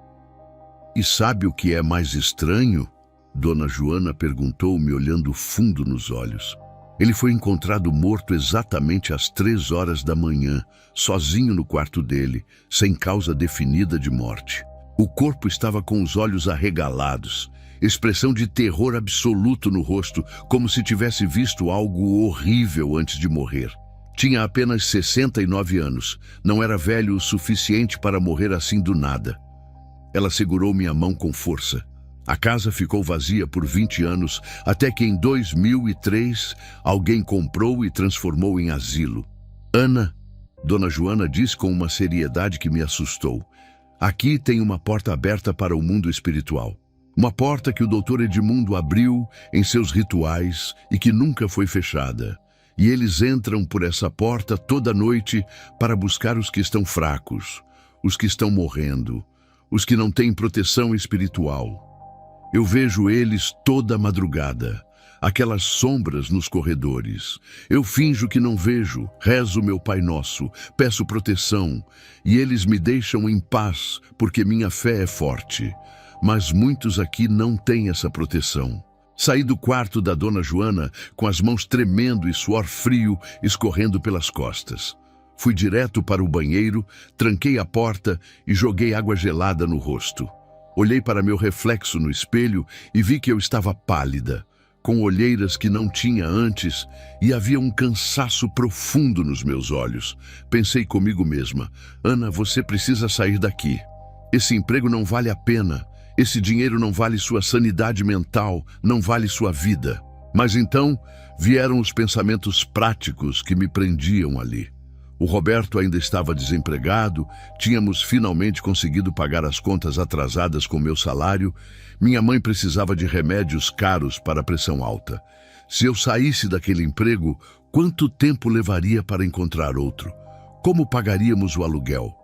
E sabe o que é mais estranho? Dona Joana perguntou, me olhando fundo nos olhos. Ele foi encontrado morto exatamente às 3 horas da manhã, sozinho no quarto dele, sem causa definida de morte. O corpo estava com os olhos arregalados, expressão de terror absoluto no rosto, como se tivesse visto algo horrível antes de morrer. Tinha apenas 69 anos, não era velho o suficiente para morrer assim do nada. Ela segurou minha mão com força. A casa ficou vazia por 20 anos, até que em 2003 alguém comprou e transformou em asilo. Ana, Dona Joana disse com uma seriedade que me assustou. Aqui tem uma porta aberta para o mundo espiritual. Uma porta que o Dr. Edmundo abriu em seus rituais e que nunca foi fechada. E eles entram por essa porta toda noite para buscar os que estão fracos, os que estão morrendo, os que não têm proteção espiritual. Eu vejo eles toda madrugada, aquelas sombras nos corredores. Eu finjo que não vejo, rezo meu Pai Nosso, peço proteção, e eles me deixam em paz, porque minha fé é forte. Mas muitos aqui não têm essa proteção. Saí do quarto da Dona Joana com as mãos tremendo e suor frio escorrendo pelas costas. Fui direto para o banheiro, tranquei a porta e joguei água gelada no rosto. Olhei para meu reflexo no espelho e vi que eu estava pálida, com olheiras que não tinha antes, e havia um cansaço profundo nos meus olhos. Pensei comigo mesma, Ana, você precisa sair daqui. Esse emprego não vale a pena. Esse dinheiro não vale sua sanidade mental, não vale sua vida. Mas então vieram os pensamentos práticos que me prendiam ali. O Roberto ainda estava desempregado, tínhamos finalmente conseguido pagar as contas atrasadas com meu salário, minha mãe precisava de remédios caros para a pressão alta. Se eu saísse daquele emprego, quanto tempo levaria para encontrar outro? Como pagaríamos o aluguel?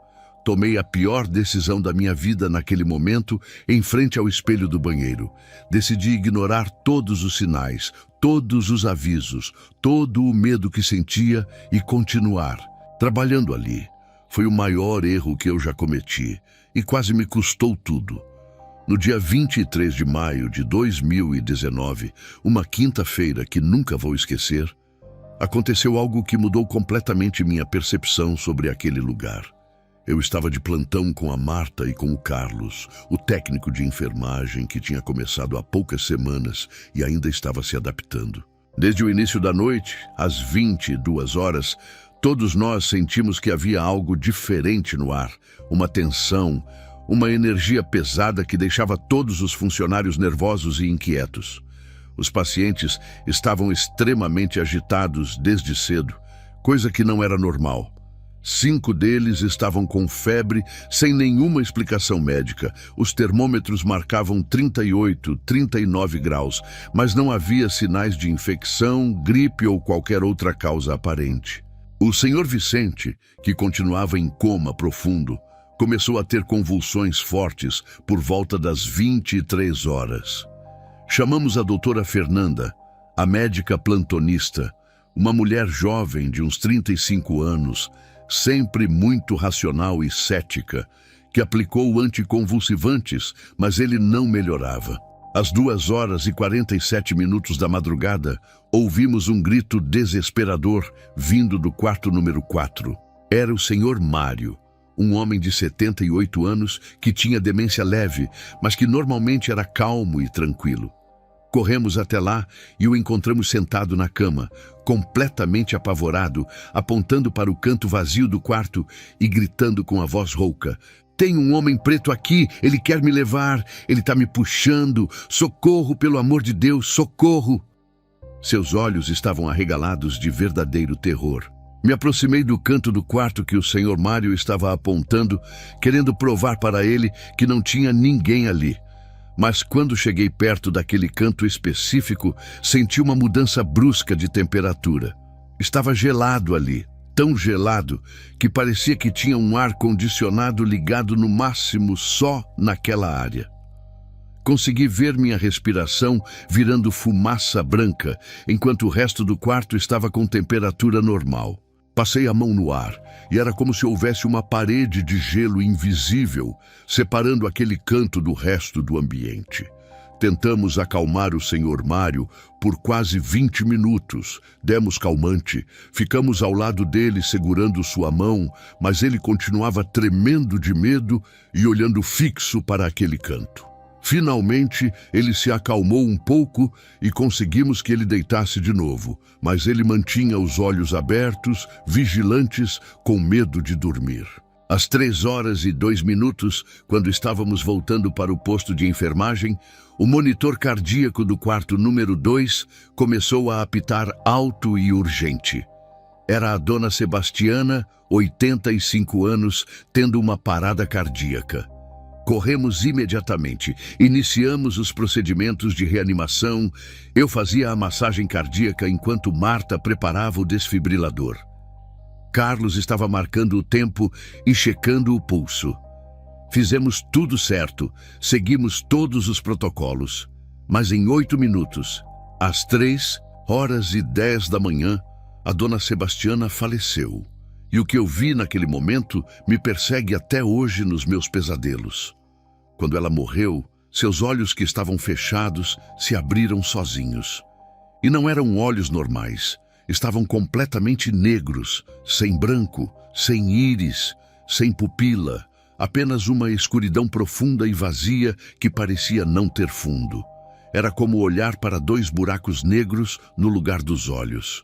Tomei a pior decisão da minha vida naquele momento, em frente ao espelho do banheiro. Decidi ignorar todos os sinais, todos os avisos, todo o medo que sentia e continuar trabalhando ali. Foi o maior erro que eu já cometi e quase me custou tudo. No dia 23 de maio de 2019, uma quinta-feira que nunca vou esquecer, aconteceu algo que mudou completamente minha percepção sobre aquele lugar. Eu estava de plantão com a Marta e com o Carlos, o técnico de enfermagem que tinha começado há poucas semanas e ainda estava se adaptando. Desde o início da noite, às 22 horas, todos nós sentimos que havia algo diferente no ar, uma tensão, uma energia pesada que deixava todos os funcionários nervosos e inquietos. Os pacientes estavam extremamente agitados desde cedo, coisa que não era normal. 5 deles estavam com febre, sem nenhuma explicação médica. Os termômetros marcavam 38, 39 graus, mas não havia sinais de infecção, gripe ou qualquer outra causa aparente. O Sr. Vicente, que continuava em coma profundo, começou a ter convulsões fortes por volta das 23 horas. Chamamos a doutora Fernanda, a médica plantonista, uma mulher jovem de uns 35 anos, sempre muito racional e cética, que aplicou anticonvulsivantes, mas ele não melhorava. Às 2h47 da madrugada, ouvimos um grito desesperador vindo do quarto número 4. Era o Sr. Mário, um homem de 78 anos que tinha demência leve, mas que normalmente era calmo e tranquilo. Corremos até lá e o encontramos sentado na cama, completamente apavorado, apontando para o canto vazio do quarto e gritando com a voz rouca: "Tem um homem preto aqui, ele quer me levar, ele está me puxando, socorro, pelo amor de Deus, socorro!" Seus olhos estavam arregalados de verdadeiro terror. Me aproximei do canto do quarto que o Sr. Mário estava apontando, querendo provar para ele que não tinha ninguém ali. Mas quando cheguei perto daquele canto específico, senti uma mudança brusca de temperatura. Estava gelado ali, tão gelado que parecia que tinha um ar-condicionado ligado no máximo só naquela área. Consegui ver minha respiração virando fumaça branca, enquanto o resto do quarto estava com temperatura normal. Passei a mão no ar e era como se houvesse uma parede de gelo invisível separando aquele canto do resto do ambiente. Tentamos acalmar o Sr. Mário por quase 20 minutos. Demos calmante, ficamos ao lado dele segurando sua mão, mas ele continuava tremendo de medo e olhando fixo para aquele canto. Finalmente, ele se acalmou um pouco e conseguimos que ele deitasse de novo, mas ele mantinha os olhos abertos, vigilantes, com medo de dormir. Às 3h02, quando estávamos voltando para o posto de enfermagem, o monitor cardíaco do quarto número 2 começou a apitar alto e urgente. Era a dona Sebastiana, 85 anos, tendo uma parada cardíaca. Corremos imediatamente, iniciamos os procedimentos de reanimação. Eu fazia a massagem cardíaca enquanto Marta preparava o desfibrilador. Carlos estava marcando o tempo e checando o pulso. Fizemos tudo certo, seguimos todos os protocolos. Mas em 8 minutos, às 3h10 da manhã, a dona Sebastiana faleceu. E o que eu vi naquele momento me persegue até hoje nos meus pesadelos. Quando ela morreu, seus olhos que estavam fechados se abriram sozinhos. E não eram olhos normais, estavam completamente negros, sem branco, sem íris, sem pupila, apenas uma escuridão profunda e vazia que parecia não ter fundo. Era como olhar para 2 buracos negros no lugar dos olhos.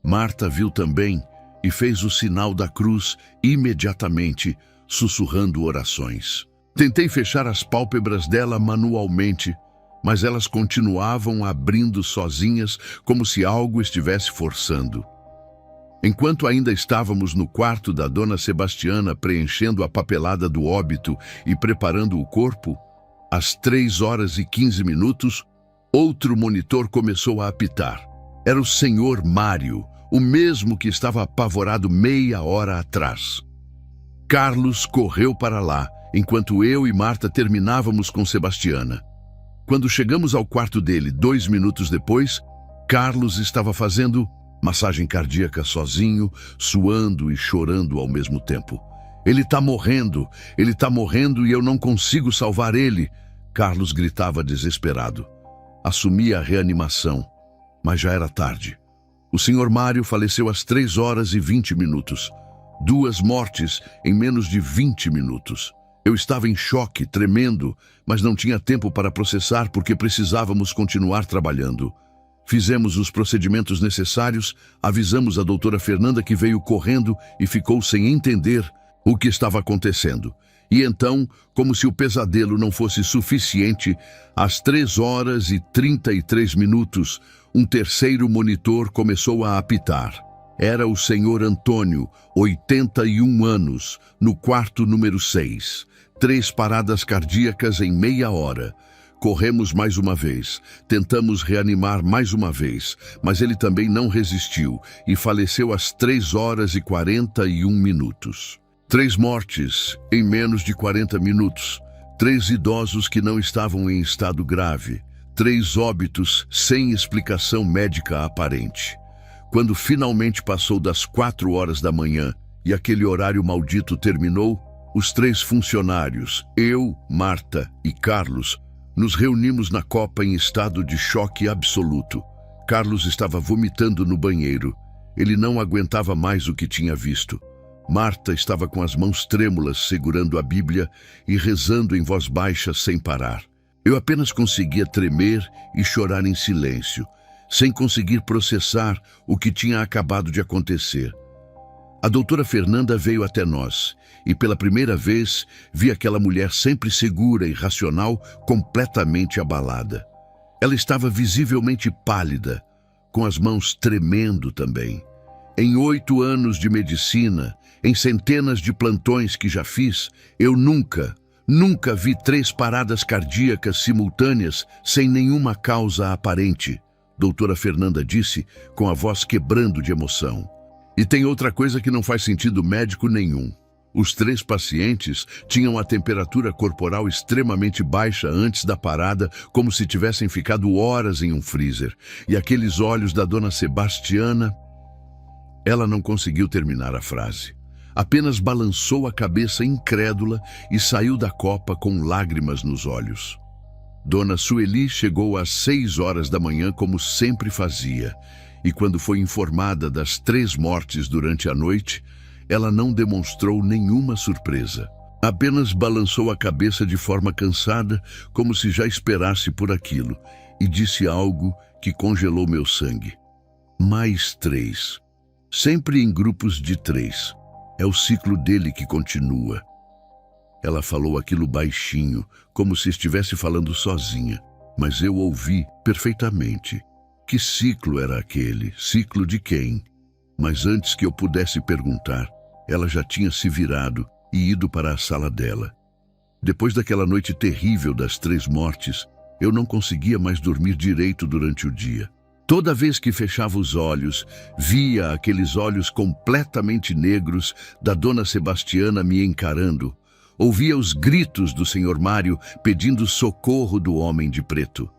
Marta viu também e fez o sinal da cruz imediatamente, sussurrando orações. Tentei fechar as pálpebras dela manualmente, mas elas continuavam abrindo sozinhas, como se algo estivesse forçando. Enquanto ainda estávamos no quarto da dona Sebastiana preenchendo a papelada do óbito e preparando o corpo, às 3h15, outro monitor começou a apitar. Era o senhor Mário, o mesmo que estava apavorado meia hora atrás. Carlos correu para lá, enquanto eu e Marta terminávamos com Sebastiana. Quando chegamos ao quarto dele 2 minutos depois, Carlos estava fazendo massagem cardíaca sozinho, suando e chorando ao mesmo tempo. Ele está morrendo e eu não consigo salvar ele, Carlos gritava desesperado. Assumi a reanimação, mas já era tarde. O senhor Mário faleceu às 3h20. 2 mortes em menos de 20 minutos. Eu estava em choque, tremendo, mas não tinha tempo para processar porque precisávamos continuar trabalhando. Fizemos os procedimentos necessários, avisamos a doutora Fernanda, que veio correndo e ficou sem entender o que estava acontecendo. E então, como se o pesadelo não fosse suficiente, às 3h33, um terceiro monitor começou a apitar. Era o senhor Antônio, 81 anos, no quarto número 6. 3 paradas cardíacas em meia hora. Corremos mais uma vez, tentamos reanimar mais uma vez, mas ele também não resistiu e faleceu às 3h41. 3 mortes em menos de 40 minutos. 3 idosos que não estavam em estado grave. 3 óbitos sem explicação médica aparente. Quando finalmente passou das 4h da manhã e aquele horário maldito terminou, os 3 funcionários, eu, Marta e Carlos, nos reunimos na copa em estado de choque absoluto. Carlos estava vomitando no banheiro. Ele não aguentava mais o que tinha visto. Marta estava com as mãos trêmulas segurando a Bíblia e rezando em voz baixa sem parar. Eu apenas conseguia tremer e chorar em silêncio, sem conseguir processar o que tinha acabado de acontecer. A doutora Fernanda veio até nós e pela primeira vez vi aquela mulher sempre segura e racional, completamente abalada. Ela estava visivelmente pálida, com as mãos tremendo também. Em 8 anos de medicina, em centenas de plantões que já fiz, eu nunca vi 3 paradas cardíacas simultâneas sem nenhuma causa aparente, doutora Fernanda disse, com a voz quebrando de emoção. E tem outra coisa que não faz sentido médico nenhum. Os 3 pacientes tinham a temperatura corporal extremamente baixa antes da parada, como se tivessem ficado horas em um freezer. E aqueles olhos da dona Sebastiana... Ela não conseguiu terminar a frase. Apenas balançou a cabeça incrédula e saiu da copa com lágrimas nos olhos. Dona Sueli chegou às 6h da manhã, como sempre fazia. E quando foi informada das 3 mortes durante a noite, ela não demonstrou nenhuma surpresa. Apenas balançou a cabeça de forma cansada, como se já esperasse por aquilo, e disse algo que congelou meu sangue. Mais 3. Sempre em grupos de 3. É o ciclo dele que continua. Ela falou aquilo baixinho, como se estivesse falando sozinha, mas eu ouvi perfeitamente. Que ciclo era aquele? Ciclo de quem? Mas antes que eu pudesse perguntar, ela já tinha se virado e ido para a sala dela. Depois daquela noite terrível das 3 mortes, eu não conseguia mais dormir direito durante o dia. Toda vez que fechava os olhos, via aqueles olhos completamente negros da dona Sebastiana me encarando. Ouvia os gritos do senhor Mário pedindo socorro do homem de preto.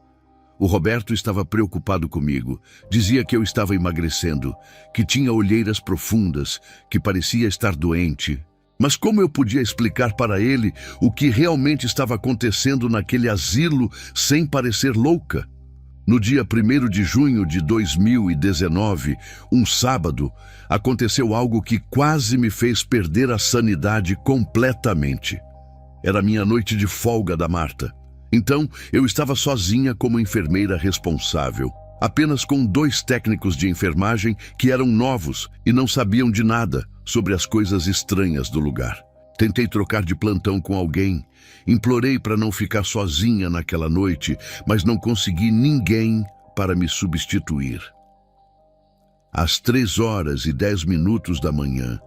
O Roberto estava preocupado comigo. Dizia que eu estava emagrecendo, que tinha olheiras profundas, que parecia estar doente. Mas como eu podia explicar para ele o que realmente estava acontecendo naquele asilo sem parecer louca? No dia 1º de junho de 2019, um sábado, aconteceu algo que quase me fez perder a sanidade completamente. Era minha noite de folga da Marta. Então, eu estava sozinha como enfermeira responsável, apenas com 2 técnicos de enfermagem que eram novos e não sabiam de nada sobre as coisas estranhas do lugar. Tentei trocar de plantão com alguém. Implorei para não ficar sozinha naquela noite, mas não consegui ninguém para me substituir. Às 3h10 da manhã,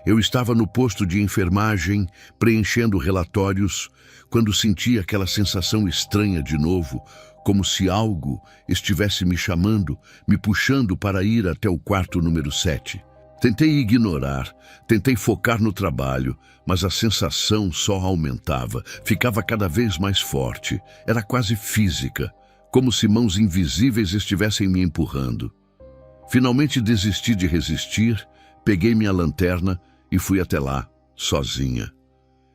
eu estava no posto de enfermagem, preenchendo relatórios, quando senti aquela sensação estranha de novo, como se algo estivesse me chamando, me puxando para ir até o quarto número 7. Tentei ignorar, tentei focar no trabalho, mas a sensação só aumentava, ficava cada vez mais forte. Era quase física, como se mãos invisíveis estivessem me empurrando. Finalmente desisti de resistir, peguei minha lanterna e fui até lá, sozinha.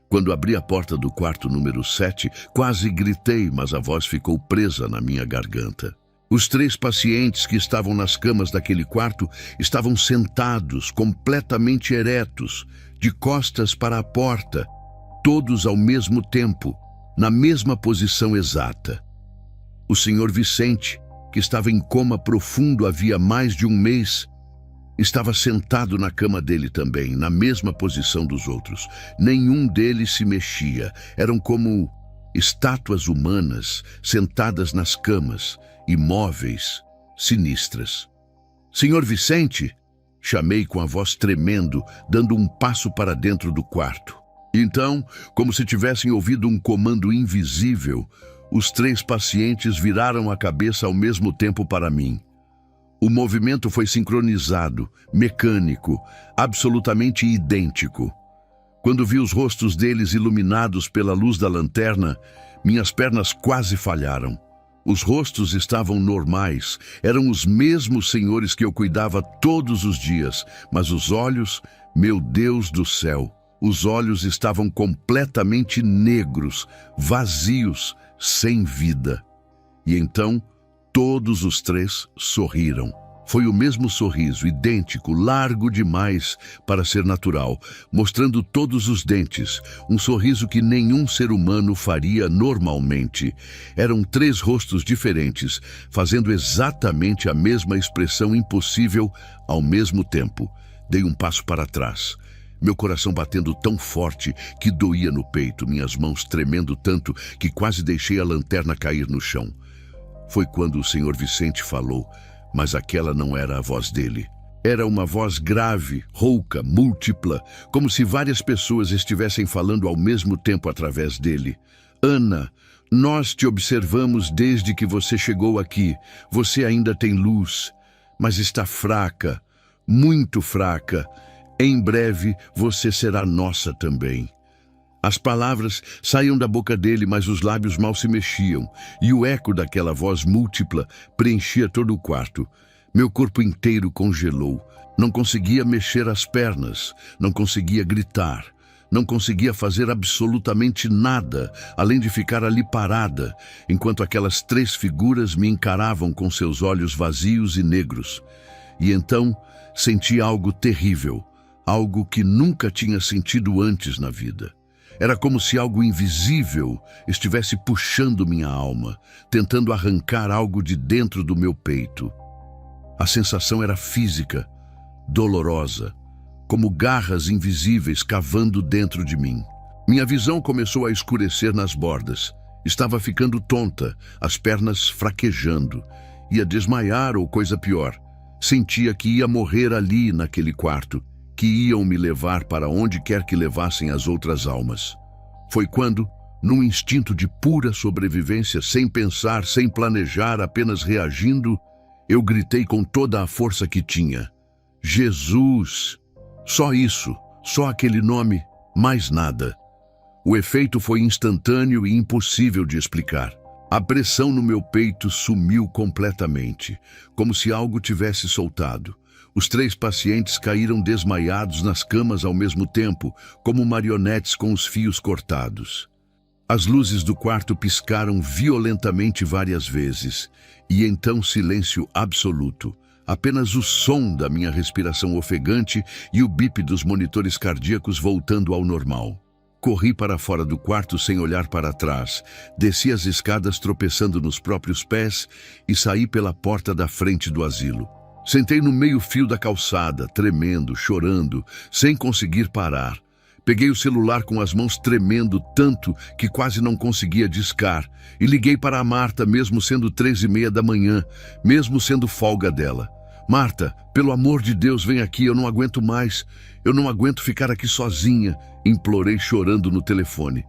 Quando abri a porta do quarto número 7, quase gritei, mas a voz ficou presa na minha garganta. Os 3 pacientes que estavam nas camas daquele quarto estavam sentados, completamente eretos, de costas para a porta, todos ao mesmo tempo, na mesma posição exata. O Sr. Vicente, que estava em coma profundo havia mais de um mês, estava sentado na cama dele também, na mesma posição dos outros. Nenhum deles se mexia. Eram como estátuas humanas sentadas nas camas, imóveis, sinistras. Senhor Vicente, chamei com a voz tremendo, dando um passo para dentro do quarto. Então, como se tivessem ouvido um comando invisível, os 3 pacientes viraram a cabeça ao mesmo tempo para mim. O movimento foi sincronizado, mecânico, absolutamente idêntico. Quando vi os rostos deles iluminados pela luz da lanterna, minhas pernas quase falharam. Os rostos estavam normais, eram os mesmos senhores que eu cuidava todos os dias, mas os olhos, meu Deus do céu, os olhos estavam completamente negros, vazios, sem vida. E então, todos os 3 sorriram. Foi o mesmo sorriso, idêntico, largo demais para ser natural, mostrando todos os dentes, um sorriso que nenhum ser humano faria normalmente. Eram 3 rostos diferentes, fazendo exatamente a mesma expressão impossível ao mesmo tempo. Dei um passo para trás, meu coração batendo tão forte que doía no peito, minhas mãos tremendo tanto que quase deixei a lanterna cair no chão. Foi quando o Sr. Vicente falou, mas aquela não era a voz dele. Era uma voz grave, rouca, múltipla, como se várias pessoas estivessem falando ao mesmo tempo através dele. Ana, nós te observamos desde que você chegou aqui. Você ainda tem luz, mas está fraca, muito fraca. Em breve você será nossa também. As palavras saíam da boca dele, mas os lábios mal se mexiam, e o eco daquela voz múltipla preenchia todo o quarto. Meu corpo inteiro congelou. Não conseguia mexer as pernas, não conseguia gritar, não conseguia fazer absolutamente nada, além de ficar ali parada, enquanto aquelas 3 figuras me encaravam com seus olhos vazios e negros. E então senti algo terrível, algo que nunca tinha sentido antes na vida. Era como se algo invisível estivesse puxando minha alma, tentando arrancar algo de dentro do meu peito. A sensação era física, dolorosa, como garras invisíveis cavando dentro de mim. Minha visão começou a escurecer nas bordas. Estava ficando tonta, as pernas fraquejando. Ia desmaiar ou coisa pior. Sentia que ia morrer ali naquele quarto, que iam me levar para onde quer que levassem as outras almas. Foi quando, num instinto de pura sobrevivência, sem pensar, sem planejar, apenas reagindo, eu gritei com toda a força que tinha. Jesus! Só isso, só aquele nome, mais nada. O efeito foi instantâneo e impossível de explicar. A pressão no meu peito sumiu completamente, como se algo tivesse soltado. Os 3 pacientes caíram desmaiados nas camas ao mesmo tempo, como marionetes com os fios cortados. As luzes do quarto piscaram violentamente várias vezes, e então silêncio absoluto. Apenas o som da minha respiração ofegante e o bip dos monitores cardíacos voltando ao normal. Corri para fora do quarto sem olhar para trás, desci as escadas tropeçando nos próprios pés e saí pela porta da frente do asilo. Sentei no meio-fio da calçada, tremendo, chorando, sem conseguir parar. Peguei o celular com as mãos tremendo tanto que quase não conseguia discar e liguei para a Marta, mesmo sendo 3h30 da manhã, mesmo sendo folga dela. Marta, pelo amor de Deus, vem aqui, eu não aguento mais. Eu não aguento ficar aqui sozinha, implorei chorando no telefone.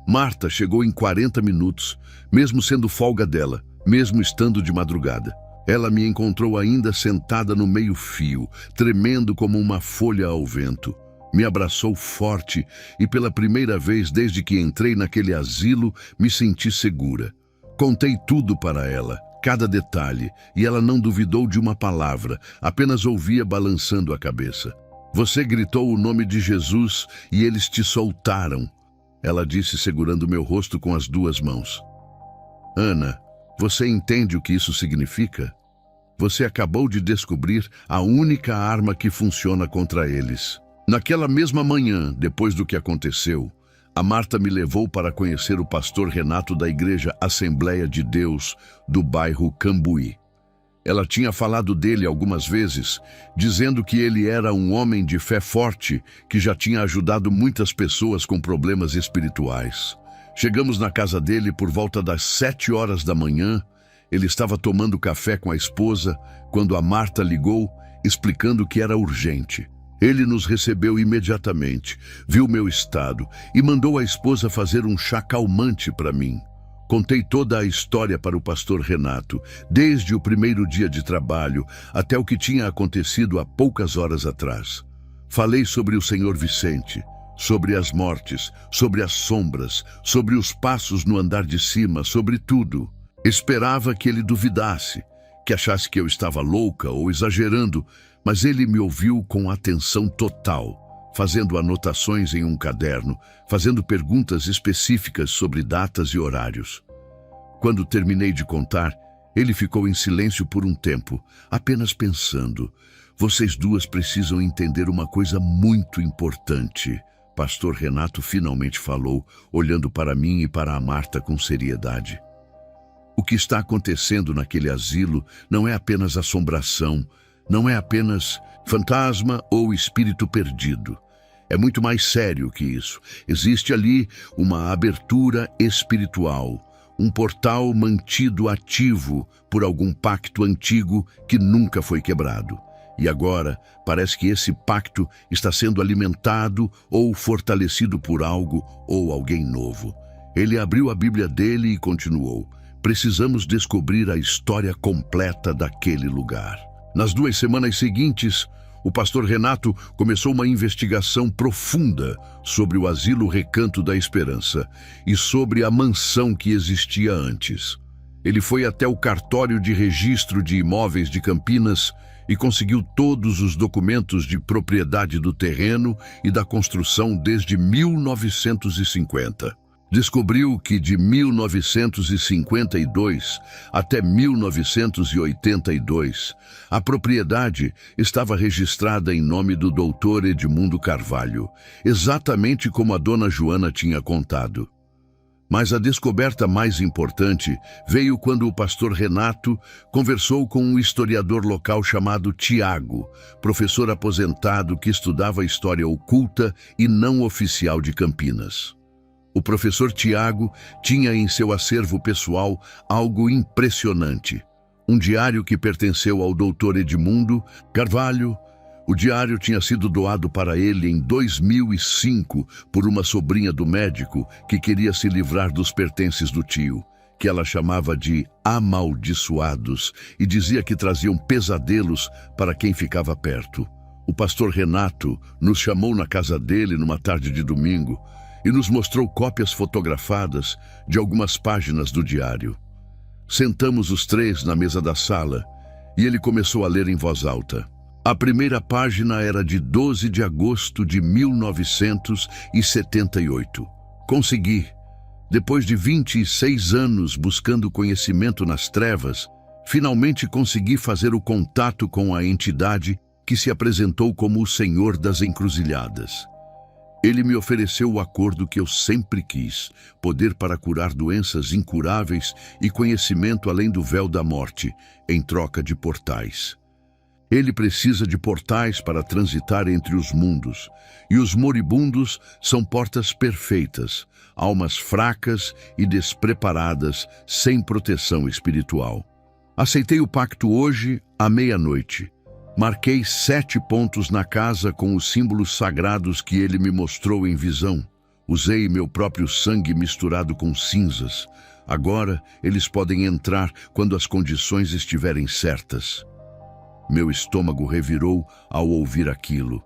Marta chegou em 40 minutos, mesmo sendo folga dela, mesmo estando de madrugada. Ela me encontrou ainda sentada no meio-fio, tremendo como uma folha ao vento. Me abraçou forte e pela primeira vez desde que entrei naquele asilo, me senti segura. Contei tudo para ela, cada detalhe, e ela não duvidou de uma palavra, apenas ouvia balançando a cabeça. Você gritou o nome de Jesus e eles te soltaram, ela disse segurando meu rosto com as duas mãos. Ana, você entende o que isso significa? Você acabou de descobrir a única arma que funciona contra eles. Naquela mesma manhã, depois do que aconteceu, a Marta me levou para conhecer o pastor Renato da Igreja Assembleia de Deus do bairro Cambuí. Ela tinha falado dele algumas vezes, dizendo que ele era um homem de fé forte, que já tinha ajudado muitas pessoas com problemas espirituais. Chegamos na casa dele por volta das 7 horas da manhã. Ele estava tomando café com a esposa, quando a Marta ligou, explicando que era urgente. Ele nos recebeu imediatamente, viu meu estado e mandou a esposa fazer um chá calmante para mim. Contei toda a história para o pastor Renato, desde o primeiro dia de trabalho até o que tinha acontecido há poucas horas atrás. Falei sobre o Senhor Vicente, sobre as mortes, sobre as sombras, sobre os passos no andar de cima, sobre tudo. Esperava que ele duvidasse, que achasse que eu estava louca ou exagerando, mas ele me ouviu com atenção total, fazendo anotações em um caderno, fazendo perguntas específicas sobre datas e horários. Quando terminei de contar, ele ficou em silêncio por um tempo, apenas pensando. Vocês duas precisam entender uma coisa muito importante. Pastor Renato finalmente falou, olhando para mim e para a Marta com seriedade. O que está acontecendo naquele asilo não é apenas assombração, não é apenas fantasma ou espírito perdido. É muito mais sério que isso. Existe ali uma abertura espiritual, um portal mantido ativo por algum pacto antigo que nunca foi quebrado. E agora, parece que esse pacto está sendo alimentado ou fortalecido por algo ou alguém novo. Ele abriu a Bíblia dele e continuou. Precisamos descobrir a história completa daquele lugar. Nas 2 semanas seguintes, o pastor Renato começou uma investigação profunda sobre o asilo Recanto da Esperança e sobre a mansão que existia antes. Ele foi até o cartório de registro de imóveis de Campinas e conseguiu todos os documentos de propriedade do terreno e da construção desde 1950. Descobriu que de 1952 até 1982, a propriedade estava registrada em nome do Dr. Edmundo Carvalho, exatamente como a dona Joana tinha contado. Mas a descoberta mais importante veio quando o pastor Renato conversou com um historiador local chamado Tiago, professor aposentado que estudava história oculta e não oficial de Campinas. O professor Tiago tinha em seu acervo pessoal algo impressionante. Um diário que pertenceu ao Dr. Edmundo Carvalho. O diário tinha sido doado para ele em 2005 por uma sobrinha do médico que queria se livrar dos pertences do tio, que ela chamava de amaldiçoados e dizia que traziam pesadelos para quem ficava perto. O pastor Renato nos chamou na casa dele numa tarde de domingo e nos mostrou cópias fotografadas de algumas páginas do diário. Sentamos os 3 na mesa da sala e ele começou a ler em voz alta. A primeira página era de 12 de agosto de 1978. Consegui, depois de 26 anos buscando conhecimento nas trevas, finalmente consegui fazer o contato com a entidade que se apresentou como o Senhor das Encruzilhadas. Ele me ofereceu o acordo que eu sempre quis, poder para curar doenças incuráveis e conhecimento além do véu da morte, em troca de portais. Ele precisa de portais para transitar entre os mundos, e os moribundos são portas perfeitas, almas fracas e despreparadas, sem proteção espiritual. Aceitei o pacto hoje, à meia-noite. Marquei 7 pontos na casa com os símbolos sagrados que ele me mostrou em visão. Usei meu próprio sangue misturado com cinzas. Agora, eles podem entrar quando as condições estiverem certas. Meu estômago revirou ao ouvir aquilo.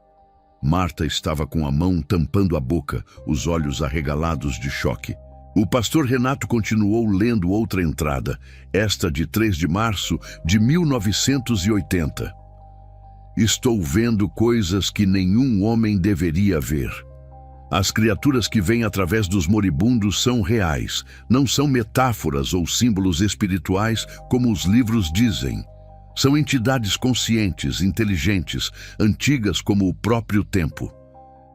Marta estava com a mão tampando a boca, os olhos arregalados de choque. O pastor Renato continuou lendo outra entrada, esta de 3 de março de 1980. Estou vendo coisas que nenhum homem deveria ver. As criaturas que vêm através dos moribundos são reais, não são metáforas ou símbolos espirituais como os livros dizem. São entidades conscientes, inteligentes, antigas como o próprio tempo.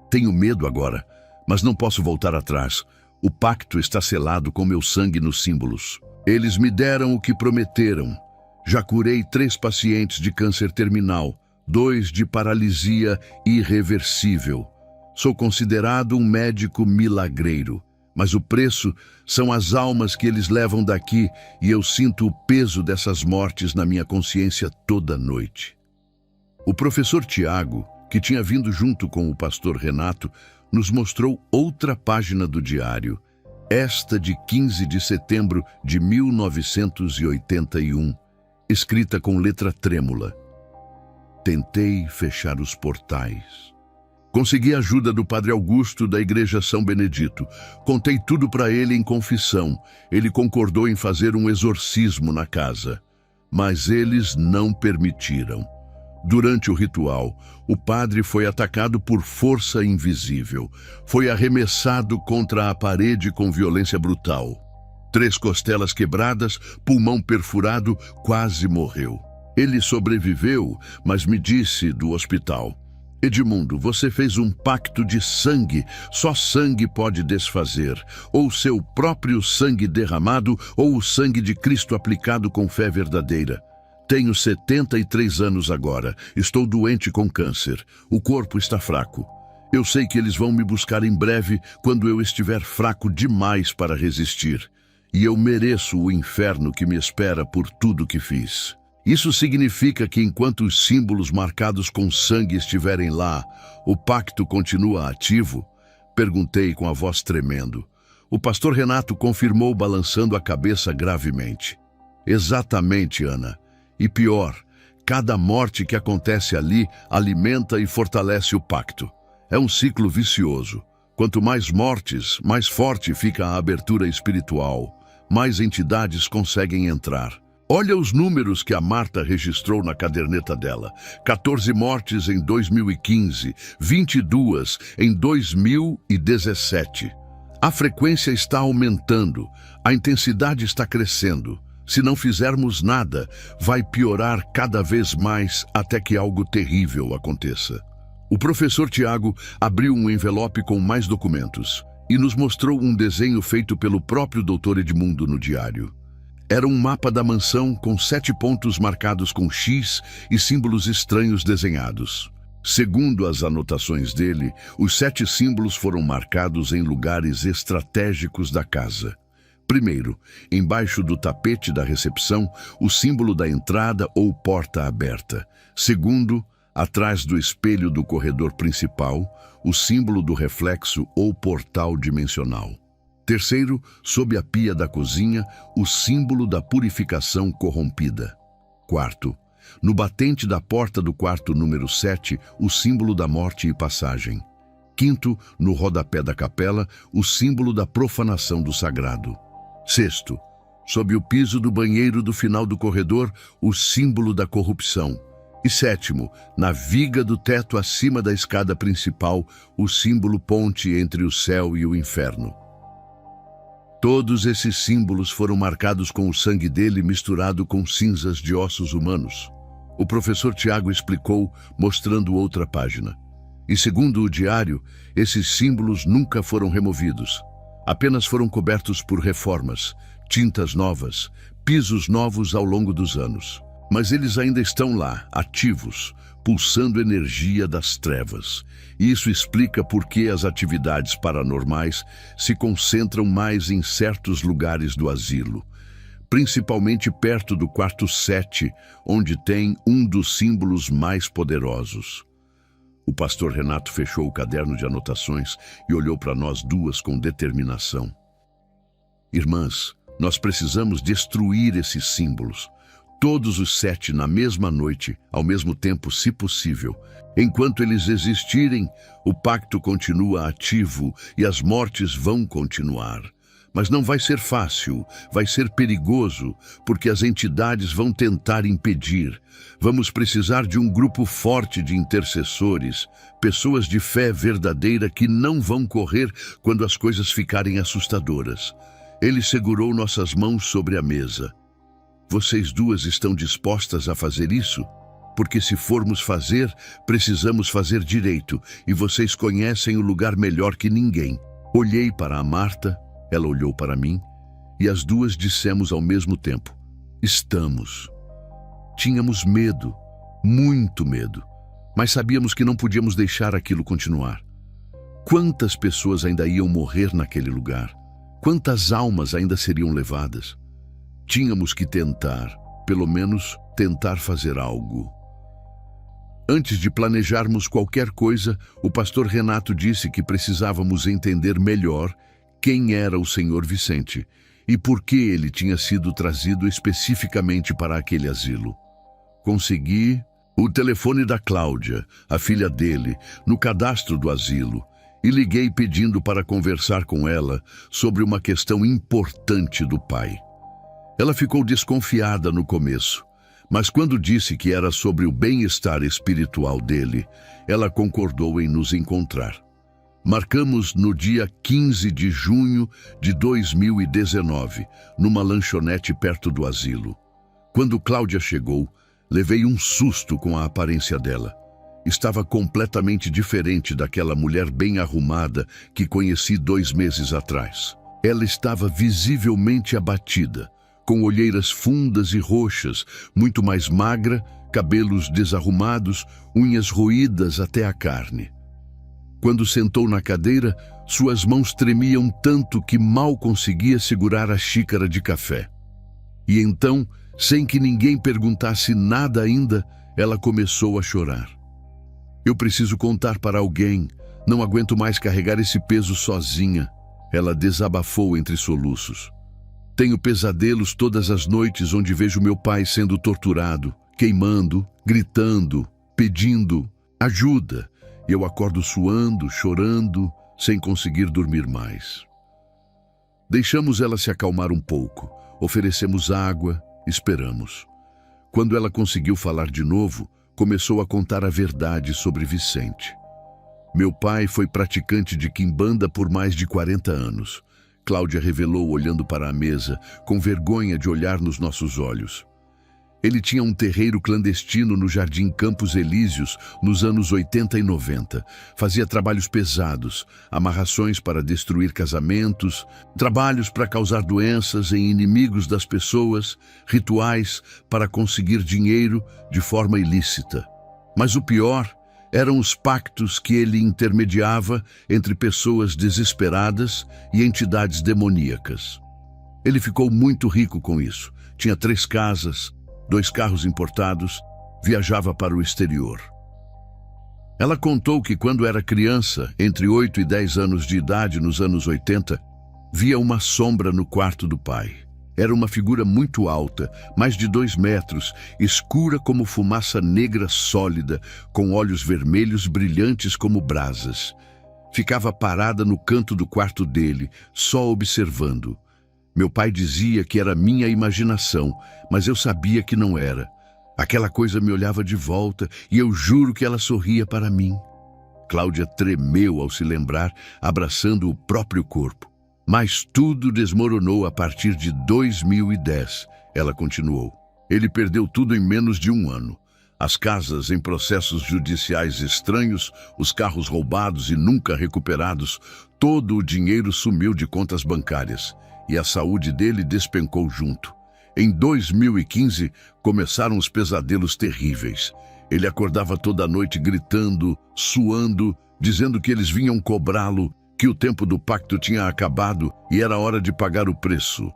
Tenho medo agora, mas não posso voltar atrás. O pacto está selado com meu sangue nos símbolos. Eles me deram o que prometeram. Já curei 3 pacientes de câncer terminal, 2 de paralisia irreversível. Sou considerado um médico milagreiro. Mas o preço são as almas que eles levam daqui e eu sinto o peso dessas mortes na minha consciência toda noite. O professor Tiago, que tinha vindo junto com o pastor Renato, nos mostrou outra página do diário, esta de 15 de setembro de 1981, escrita com letra trêmula. Tentei fechar os portais. Consegui a ajuda do Padre Augusto da Igreja São Benedito. Contei tudo para ele em confissão. Ele concordou em fazer um exorcismo na casa. Mas eles não permitiram. Durante o ritual, o padre foi atacado por força invisível. Foi arremessado contra a parede com violência brutal. 3 costelas quebradas, pulmão perfurado, quase morreu. Ele sobreviveu, mas me disse do hospital: Edmundo, você fez um pacto de sangue, só sangue pode desfazer, ou seu próprio sangue derramado, ou o sangue de Cristo aplicado com fé verdadeira. Tenho 73 anos agora, estou doente com câncer, o corpo está fraco. Eu sei que eles vão me buscar em breve quando eu estiver fraco demais para resistir. E eu mereço o inferno que me espera por tudo que fiz. Isso significa que enquanto os símbolos marcados com sangue estiverem lá, o pacto continua ativo? Perguntei com a voz tremendo. O pastor Renato confirmou balançando a cabeça gravemente. Exatamente, Ana. E pior, cada morte que acontece ali alimenta e fortalece o pacto. É um ciclo vicioso. Quanto mais mortes, mais forte fica a abertura espiritual. Mais entidades conseguem entrar. Olha os números que a Marta registrou na caderneta dela. 14 mortes em 2015, 22 em 2017. A frequência está aumentando, a intensidade está crescendo. Se não fizermos nada, vai piorar cada vez mais até que algo terrível aconteça. O professor Tiago abriu um envelope com mais documentos e nos mostrou um desenho feito pelo próprio Dr. Edmundo no diário. Era um mapa da mansão com 7 pontos marcados com X e símbolos estranhos desenhados. Segundo as anotações dele, os 7 símbolos foram marcados em lugares estratégicos da casa. Primeiro, embaixo do tapete da recepção, o símbolo da entrada ou porta aberta. Segundo, atrás do espelho do corredor principal, o símbolo do reflexo ou portal dimensional. Terceiro, sob a pia da cozinha, o símbolo da purificação corrompida. Quarto, no batente da porta do quarto número 7, o símbolo da morte e passagem. Quinto, no rodapé da capela, o símbolo da profanação do sagrado. Sexto, sob o piso do banheiro do final do corredor, o símbolo da corrupção. E sétimo, na viga do teto acima da escada principal, o símbolo ponte entre o céu e o inferno. Todos esses símbolos foram marcados com o sangue dele misturado com cinzas de ossos humanos. O professor Tiago explicou, mostrando outra página. E segundo o diário, esses símbolos nunca foram removidos. Apenas foram cobertos por reformas, tintas novas, pisos novos ao longo dos anos. Mas eles ainda estão lá, ativos, pulsando energia das trevas. E isso explica por que as atividades paranormais se concentram mais em certos lugares do asilo, principalmente perto do quarto 7, onde tem um dos símbolos mais poderosos. O pastor Renato fechou o caderno de anotações e olhou para nós duas com determinação. Irmãs, nós precisamos destruir esses símbolos. Todos os 7 na mesma noite, ao mesmo tempo, se possível. Enquanto eles existirem, o pacto continua ativo e as mortes vão continuar. Mas não vai ser fácil, vai ser perigoso, porque as entidades vão tentar impedir. Vamos precisar de um grupo forte de intercessores, pessoas de fé verdadeira que não vão correr quando as coisas ficarem assustadoras. Ele segurou nossas mãos sobre a mesa. Vocês duas estão dispostas a fazer isso? Porque se formos fazer, precisamos fazer direito, e vocês conhecem o lugar melhor que ninguém. Olhei para a Marta, ela olhou para mim, e as duas dissemos ao mesmo tempo: estamos. Tínhamos medo, muito medo, mas sabíamos que não podíamos deixar aquilo continuar. Quantas pessoas ainda iam morrer naquele lugar? Quantas almas ainda seriam levadas? Tínhamos que tentar, pelo menos tentar fazer algo. Antes de planejarmos qualquer coisa, o pastor Renato disse que precisávamos entender melhor quem era o Senhor Vicente e por que ele tinha sido trazido especificamente para aquele asilo. Consegui o telefone da Cláudia, a filha dele, no cadastro do asilo, e liguei pedindo para conversar com ela sobre uma questão importante do pai. Ela ficou desconfiada no começo, mas quando disse que era sobre o bem-estar espiritual dele, ela concordou em nos encontrar. Marcamos no dia 15 de junho de 2019, numa lanchonete perto do asilo. Quando Cláudia chegou, levei um susto com a aparência dela. Estava completamente diferente daquela mulher bem arrumada que conheci 2 meses atrás. Ela estava visivelmente abatida, com olheiras fundas e roxas, muito mais magra, cabelos desarrumados, unhas roídas até a carne. Quando sentou na cadeira, suas mãos tremiam tanto que mal conseguia segurar a xícara de café. E então, sem que ninguém perguntasse nada ainda, ela começou a chorar. Eu preciso contar para alguém, não aguento mais carregar esse peso sozinha. Ela desabafou entre soluços. Tenho pesadelos todas as noites onde vejo meu pai sendo torturado, queimando, gritando, pedindo ajuda. Eu acordo suando, chorando, sem conseguir dormir mais. Deixamos ela se acalmar um pouco, oferecemos água, esperamos. Quando ela conseguiu falar de novo, começou a contar a verdade sobre Vicente. Meu pai foi praticante de quimbanda por mais de 40 anos. Cláudia revelou olhando para a mesa, com vergonha de olhar nos nossos olhos. Ele tinha um terreiro clandestino no Jardim Campos Elíseos nos anos 80 e 90. Fazia trabalhos pesados, amarrações para destruir casamentos, trabalhos para causar doenças em inimigos das pessoas, rituais para conseguir dinheiro de forma ilícita. Mas o pior eram os pactos que ele intermediava entre pessoas desesperadas e entidades demoníacas. Ele ficou muito rico com isso. Tinha 3 casas, 2 carros importados, viajava para o exterior. Ela contou que quando era criança, entre 8 e 10 anos de idade nos anos 80, via uma sombra no quarto do pai. Era uma figura muito alta, mais de 2 metros, escura como fumaça negra sólida, com olhos vermelhos brilhantes como brasas. Ficava parada no canto do quarto dele, só observando. Meu pai dizia que era minha imaginação, mas eu sabia que não era. Aquela coisa me olhava de volta e eu juro que ela sorria para mim. Cláudia tremeu ao se lembrar, abraçando o próprio corpo. Mas tudo desmoronou a partir de 2010, ela continuou. Ele perdeu tudo em menos de 1 ano. As casas em processos judiciais estranhos, os carros roubados e nunca recuperados, todo o dinheiro sumiu de contas bancárias e a saúde dele despencou junto. Em 2015, começaram os pesadelos terríveis. Ele acordava toda noite gritando, suando, dizendo que eles vinham cobrá-lo, que o tempo do pacto tinha acabado e era hora de pagar o preço.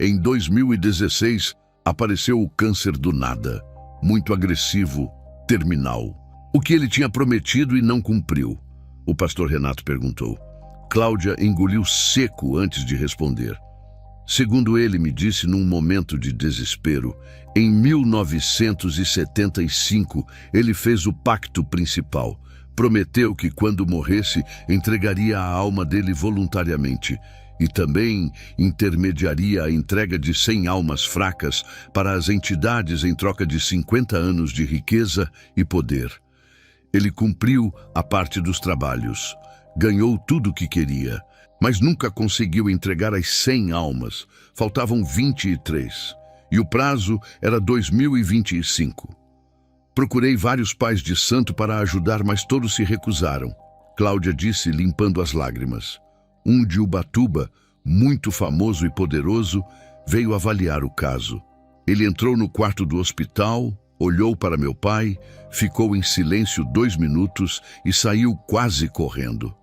Em 2016, apareceu o câncer do nada, muito agressivo, terminal. O que ele tinha prometido e não cumpriu? O pastor Renato perguntou. Cláudia engoliu seco antes de responder. Segundo ele me disse num momento de desespero, em 1975 ele fez o pacto principal. Prometeu que quando morresse entregaria a alma dele voluntariamente e também intermediaria a entrega de 100 almas fracas para as entidades em troca de 50 anos de riqueza e poder. Ele cumpriu a parte dos trabalhos, ganhou tudo o que queria, mas nunca conseguiu entregar as 100 almas. Faltavam 23, e o prazo era 2025. Procurei vários pais de santo para ajudar, mas todos se recusaram. Cláudia disse, limpando as lágrimas. Um de Ubatuba, muito famoso e poderoso, veio avaliar o caso. Ele entrou no quarto do hospital, olhou para meu pai, ficou em silêncio 2 minutos e saiu quase correndo.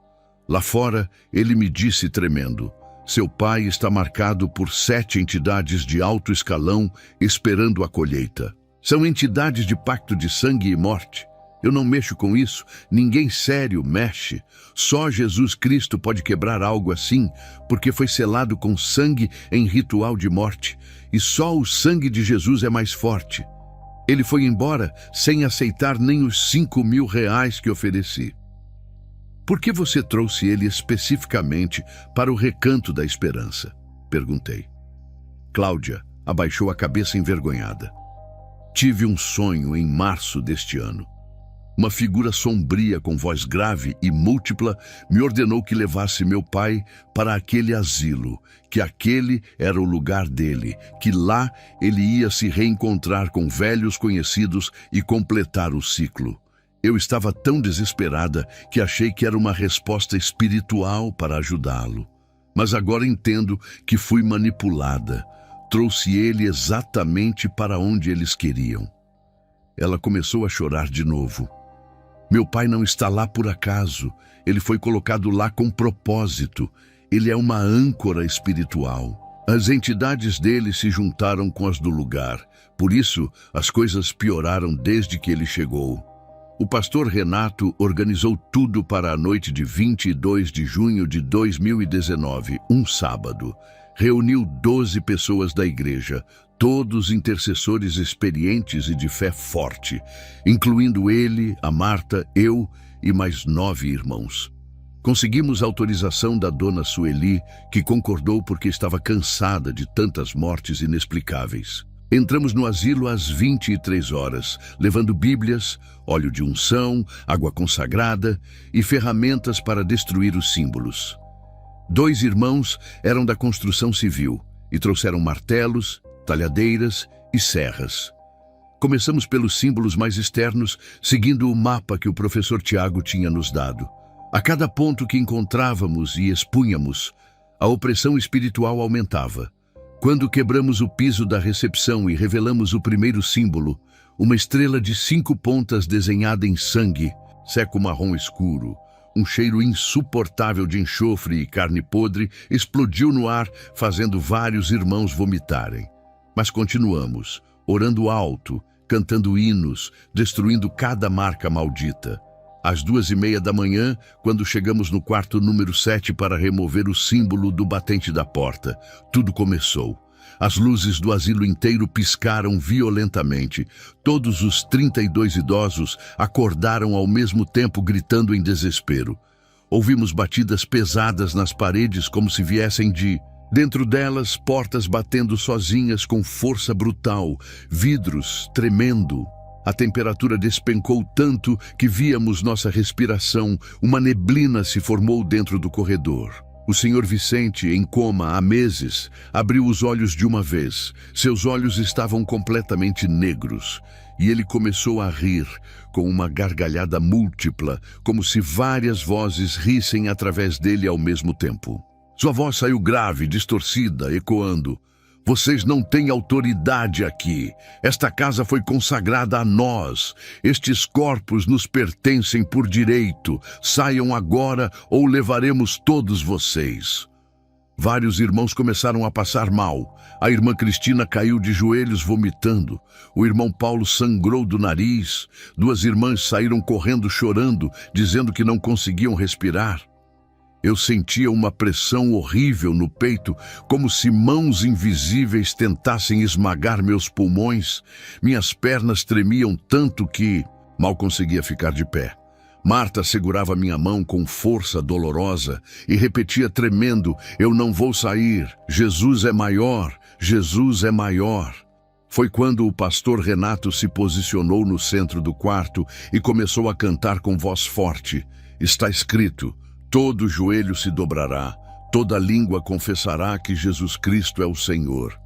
Lá fora, ele me disse tremendo, seu pai está marcado por 7 entidades de alto escalão esperando a colheita. São entidades de pacto de sangue e morte. Eu não mexo com isso, ninguém sério mexe. Só Jesus Cristo pode quebrar algo assim, porque foi selado com sangue em ritual de morte, e só o sangue de Jesus é mais forte. Ele foi embora sem aceitar nem os 5.000 reais que ofereci. Por que você trouxe ele especificamente para o Recanto da Esperança? Perguntei. Cláudia abaixou a cabeça envergonhada. Tive um sonho em março deste ano. Uma figura sombria com voz grave e múltipla me ordenou que levasse meu pai para aquele asilo, que aquele era o lugar dele, que lá ele ia se reencontrar com velhos conhecidos e completar o ciclo. Eu estava tão desesperada que achei que era uma resposta espiritual para ajudá-lo. Mas agora entendo que fui manipulada. Trouxe ele exatamente para onde eles queriam. Ela começou a chorar de novo. Meu pai não está lá por acaso. Ele foi colocado lá com propósito. Ele é uma âncora espiritual. As entidades dele se juntaram com as do lugar. Por isso, as coisas pioraram desde que ele chegou. O pastor Renato organizou tudo para a noite de 22 de junho de 2019, um sábado. Reuniu 12 pessoas da igreja, todos intercessores experientes e de fé forte, incluindo ele, a Marta, eu e mais 9 irmãos. Conseguimos autorização da dona Sueli, que concordou porque estava cansada de tantas mortes inexplicáveis. Entramos no asilo às 23 horas, levando bíblias, óleo de unção, água consagrada e ferramentas para destruir os símbolos. 2 irmãos eram da construção civil e trouxeram martelos, talhadeiras e serras. Começamos pelos símbolos mais externos, seguindo o mapa que o professor Tiago tinha nos dado. A cada ponto que encontrávamos e expunhamos, a opressão espiritual aumentava. Quando quebramos o piso da recepção e revelamos o primeiro símbolo, uma estrela de 5 pontas desenhada em sangue, seco marrom escuro, um cheiro insuportável de enxofre e carne podre explodiu no ar, fazendo vários irmãos vomitarem. Mas continuamos, orando alto, cantando hinos, destruindo cada marca maldita. Às 2:30 da manhã, quando chegamos no quarto número 7 para remover o símbolo do batente da porta, tudo começou. As luzes do asilo inteiro piscaram violentamente. Todos os 32 idosos acordaram ao mesmo tempo, gritando em desespero. Ouvimos batidas pesadas nas paredes como se viessem de... Dentro delas, portas batendo sozinhas com força brutal, vidros tremendo. A temperatura despencou tanto que víamos nossa respiração. Uma neblina se formou dentro do corredor. O senhor Vicente, em coma há meses, abriu os olhos de uma vez. Seus olhos estavam completamente negros. E ele começou a rir, com uma gargalhada múltipla, como se várias vozes rissem através dele ao mesmo tempo. Sua voz saiu grave, distorcida, ecoando. Vocês não têm autoridade aqui. Esta casa foi consagrada a nós. Estes corpos nos pertencem por direito. Saiam agora ou levaremos todos vocês. Vários irmãos começaram a passar mal. A irmã Cristina caiu de joelhos vomitando. O irmão Paulo sangrou do nariz. 2 irmãs saíram correndo chorando, dizendo que não conseguiam respirar. Eu sentia uma pressão horrível no peito, como se mãos invisíveis tentassem esmagar meus pulmões. Minhas pernas tremiam tanto que mal conseguia ficar de pé. Marta segurava minha mão com força dolorosa e repetia tremendo: "Eu não vou sair. Jesus é maior. Jesus é maior." Foi quando o pastor Renato se posicionou no centro do quarto e começou a cantar com voz forte. Está escrito: "Todo joelho se dobrará, toda língua confessará que Jesus Cristo é o Senhor."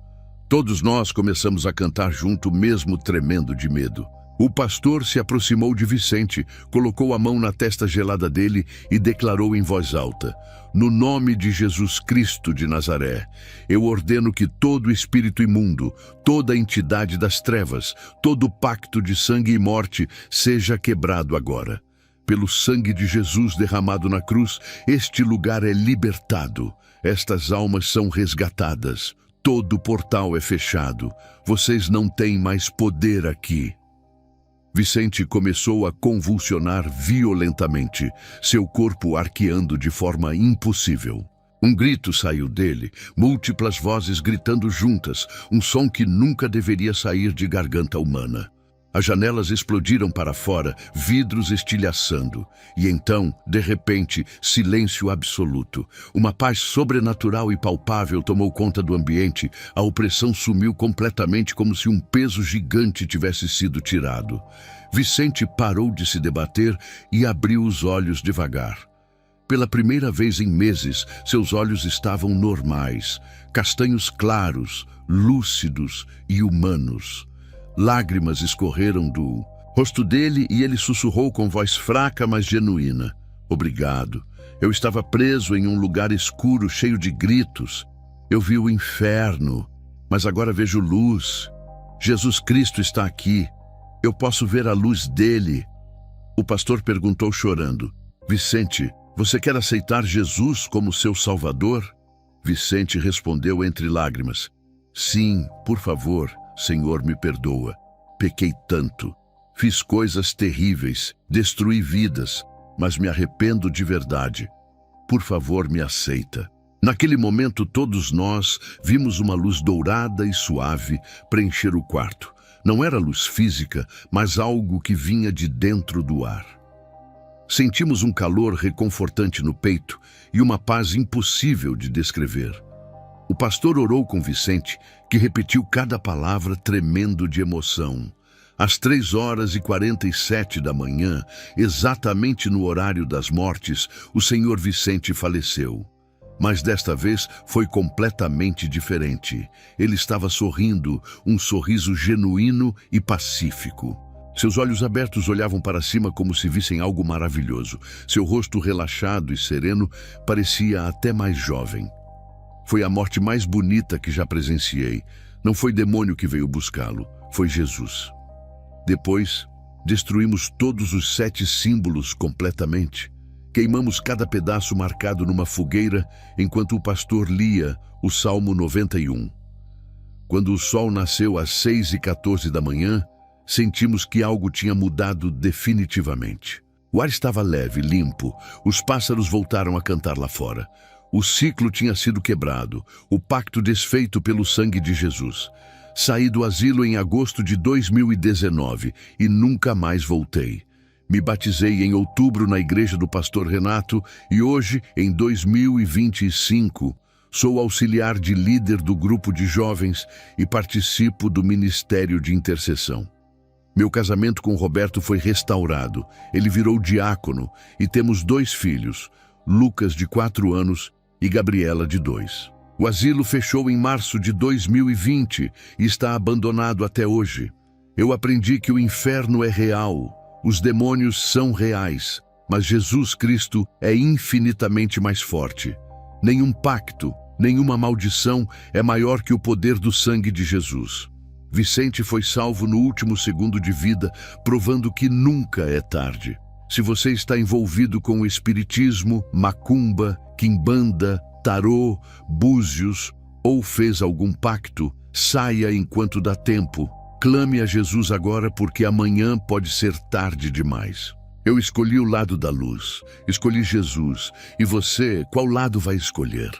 Todos nós começamos a cantar junto, mesmo tremendo de medo. O pastor se aproximou de Vicente, colocou a mão na testa gelada dele e declarou em voz alta: "No nome de Jesus Cristo de Nazaré, eu ordeno que todo espírito imundo, toda entidade das trevas, todo pacto de sangue e morte seja quebrado agora. Pelo sangue de Jesus derramado na cruz, este lugar é libertado. Estas almas são resgatadas. Todo portal é fechado. Vocês não têm mais poder aqui." Vicente começou a convulsionar violentamente, seu corpo arqueando de forma impossível. Um grito saiu dele, múltiplas vozes gritando juntas, um som que nunca deveria sair de garganta humana. As janelas explodiram para fora, vidros estilhaçando. E então, de repente, silêncio absoluto. Uma paz sobrenatural e palpável tomou conta do ambiente. A opressão sumiu completamente, como se um peso gigante tivesse sido tirado. Vicente parou de se debater e abriu os olhos devagar. Pela primeira vez em meses, seus olhos estavam normais, castanhos claros, lúcidos e humanos. Lágrimas escorreram do rosto dele e ele sussurrou com voz fraca, mas genuína: "Obrigado. Eu estava preso em um lugar escuro, cheio de gritos. Eu vi o inferno, mas agora vejo luz. Jesus Cristo está aqui. Eu posso ver a luz dele." O pastor perguntou chorando: "Vicente, você quer aceitar Jesus como seu Salvador?" Vicente respondeu entre lágrimas: "Sim, por favor. Senhor, me perdoa. Pequei tanto. Fiz coisas terríveis, destruí vidas, mas me arrependo de verdade. Por favor, me aceita." Naquele momento, todos nós vimos uma luz dourada e suave preencher o quarto. Não era luz física, mas algo que vinha de dentro do ar. Sentimos um calor reconfortante no peito e uma paz impossível de descrever. O pastor orou com Vicente, que repetiu cada palavra tremendo de emoção. Às 3h47 da manhã, exatamente no horário das mortes, o senhor Vicente faleceu. Mas desta vez foi completamente diferente. Ele estava sorrindo, um sorriso genuíno e pacífico. Seus olhos abertos olhavam para cima como se vissem algo maravilhoso. Seu rosto relaxado e sereno parecia até mais jovem. Foi a morte mais bonita que já presenciei. Não foi demônio que veio buscá-lo, foi Jesus. Depois, destruímos todos os 7 símbolos completamente. Queimamos cada pedaço marcado numa fogueira enquanto o pastor lia o Salmo 91. Quando o sol nasceu às 6h14 da manhã, sentimos que algo tinha mudado definitivamente. O ar estava leve, limpo, os pássaros voltaram a cantar lá fora. O ciclo tinha sido quebrado, o pacto desfeito pelo sangue de Jesus. Saí do asilo em agosto de 2019 e nunca mais voltei. Me batizei em outubro na igreja do pastor Renato e hoje, em 2025, sou auxiliar de líder do grupo de jovens e participo do ministério de intercessão. Meu casamento com Roberto foi restaurado, ele virou diácono e temos 2 filhos, Lucas, de 4 anos, e Gabriela, de 2. O asilo fechou em março de 2020 e está abandonado até hoje. Eu aprendi que o inferno é real, os demônios são reais, mas Jesus Cristo é infinitamente mais forte. Nenhum pacto, Nenhuma maldição é maior que o poder do sangue de Jesus. Vicente foi salvo no último segundo de vida, provando que nunca é tarde. Se você está envolvido com o espiritismo, macumba, quimbanda, tarô, búzios ou fez algum pacto, saia enquanto dá tempo. Clame a Jesus agora, porque amanhã pode ser tarde demais. Eu escolhi o lado da luz, escolhi Jesus. E você, qual lado vai escolher?